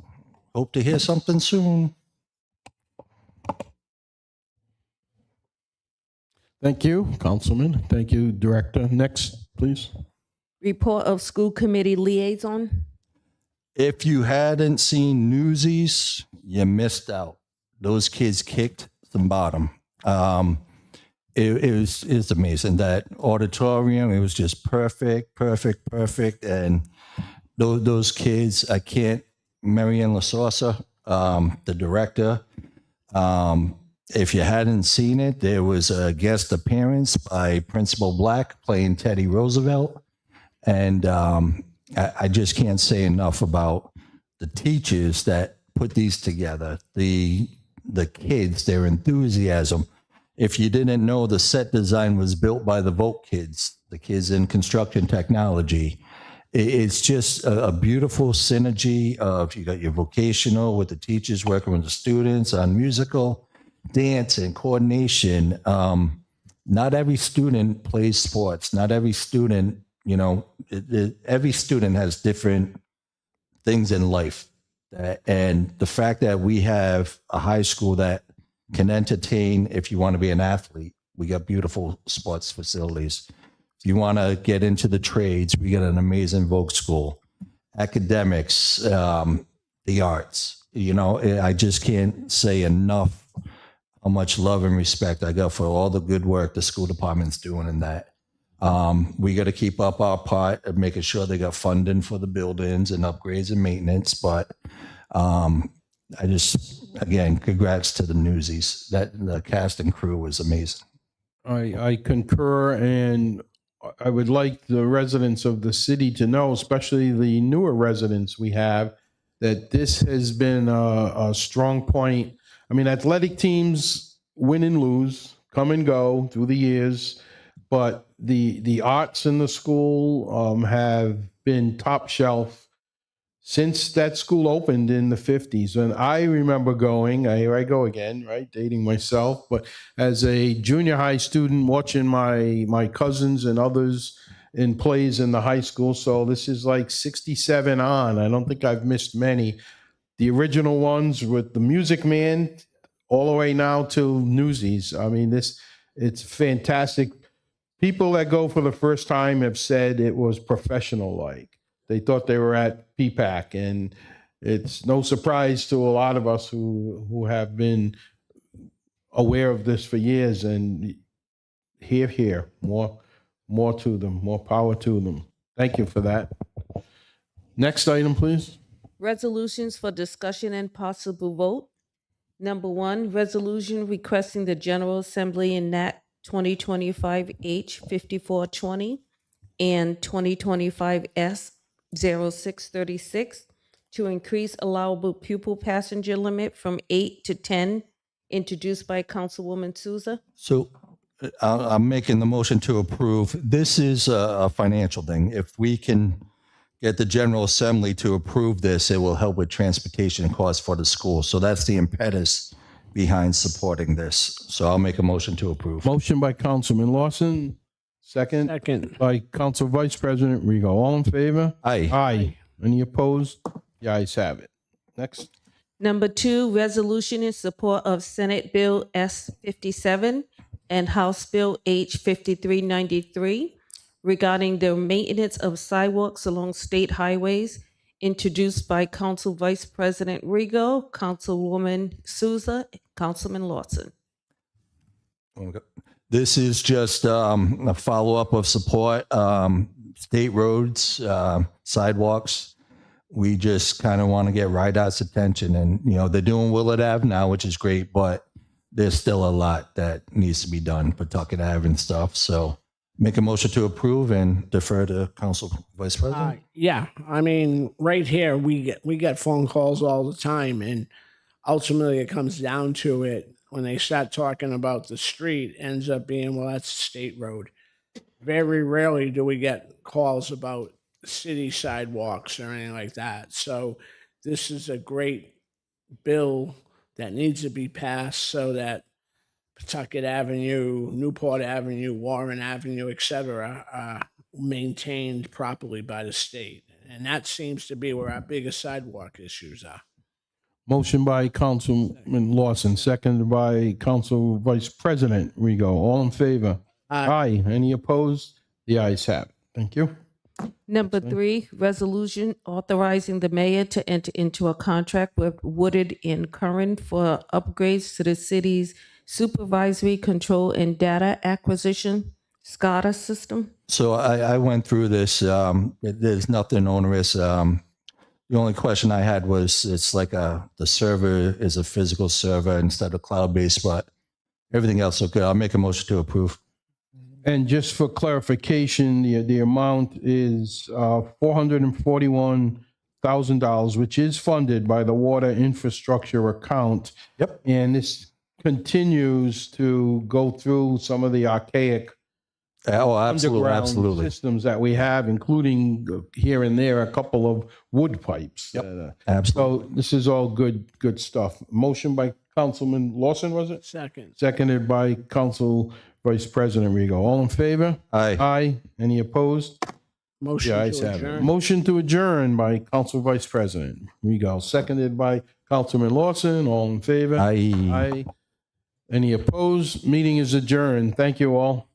Hope to hear something soon. Thank you, Councilman. Thank you, Director. Next, please. Report of school committee liaison. If you hadn't seen Newsies, you missed out. Those kids kicked some bottom. It was amazing. That auditorium, it was just perfect. And those kids, I can't, Marianne LaSauce, the director, if you hadn't seen it, there was a guest appearance by Principal Black playing Teddy Roosevelt. And I just can't say enough about the teachers that put these together, the kids, their enthusiasm. If you didn't know, the set design was built by the Voc kids, the kids in construction technology. It's just a beautiful synergy of, you got your vocational with the teachers working with the students on musical, dance, and coordination. Not every student plays sports. Not every student, every student has different things in life. And the fact that we have a high school that can entertain, if you want to be an athlete, we got beautiful sports facilities. If you want to get into the trades, we got an amazing Voc school. Academics, the arts, I just can't say enough how much love and respect I got for all the good work the school department's doing in that. We got to keep up our part of making sure they got funding for the buildings and upgrades and maintenance. But again, congrats to the Newsies. The cast and crew was amazing. I concur, and I would like the residents of the city to know, especially the newer residents we have, that this has been a strong point. I mean, athletic teams win and lose, come and go through the years, but the arts in the school have been top shelf since that school opened in the 50s. And I remember going, here I go again, right, dating myself, but as a junior high student, watching my cousins and others in plays in the high school. So this is like 67 on. I don't think I've missed many. The original ones with the Music Man all the way now to Newsies. I mean, it's fantastic. People that go for the first time have said it was professional-like. They thought they were at PPAC, and it's no surprise to a lot of us who have been aware of this for years. And here, more to them, more power to them. Thank you for that. Next item, please. Resolutions for discussion and possible vote. Number 1, resolution requesting the General Assembly enact 2025 H 5420 and 2025 S 0636 to increase allowable pupil passenger limit from 8 to 10, introduced by Councilwoman Souza. So I'm making the motion to approve. This is a financial thing. If we can get the General Assembly to approve this, it will help with transportation costs for the school. So that's the impetus behind supporting this. So I'll make a motion to approve. Motion by Councilman Lawson, second by Council Vice President Rigo. All in favor? Aye. Aye. Any opposed? The ayes have it. Next. Number 2, resolution in support of Senate Bill S 57 and House Bill H 5393 regarding the maintenance of sidewalks along state highways, introduced by Council Vice President Rigo, Councilwoman Souza, Councilman Lawson. This is just a follow-up of support. State roads, sidewalks. We just kind of want to get RIDOT's attention. And, they're doing Willard Ave now, which is great, but there's still a lot that needs to be done, Pawtucket Ave and stuff. So make a motion to approve and defer to Council Vice President. Yeah, I mean, right here, we get phone calls all the time, and ultimately it comes down to it. When they start talking about the street, ends up being, well, that's a state road. Very rarely do we get calls about city sidewalks or anything like that. So this is a great bill that needs to be passed so that Pawtucket Avenue, Newport Avenue, Warren Avenue, et cetera, are maintained properly by the state. And that seems to be where our biggest sidewalk issues are. Motion by Councilman Lawson, seconded by Council Vice President Rigo. All in favor? Aye. Any opposed? The ayes have it. Thank you. Number 3, resolution authorizing the mayor to enter into a contract with Woodard and Curran for upgrades to the city's supervisory control and data acquisition SCADA system. So I went through this. There's nothing onerous. The only question I had was, it's like the server is a physical server instead of cloud-based, but everything else okay. I'll make a motion to approve. And just for clarification, the amount is $100,000, which is funded by the water infrastructure account. Yep. And this continues to go through some of the archaic Oh, absolutely, underground absolutely. systems that we have, including here and there, a couple of wood pipes. Yep. Absolutely. So this is all good stuff. Motion by Councilman Lawson, was it? Second. Seconded by Council Vice President Rego. All in favor? Aye. Aye. Any opposed? Motion The ayes to have it. adjourn. Motion to adjourn by Council Vice President Rego, seconded by Councilman Lawson. All in favor? Aye. Aye. Any opposed? Meeting is adjourned. Thank you all.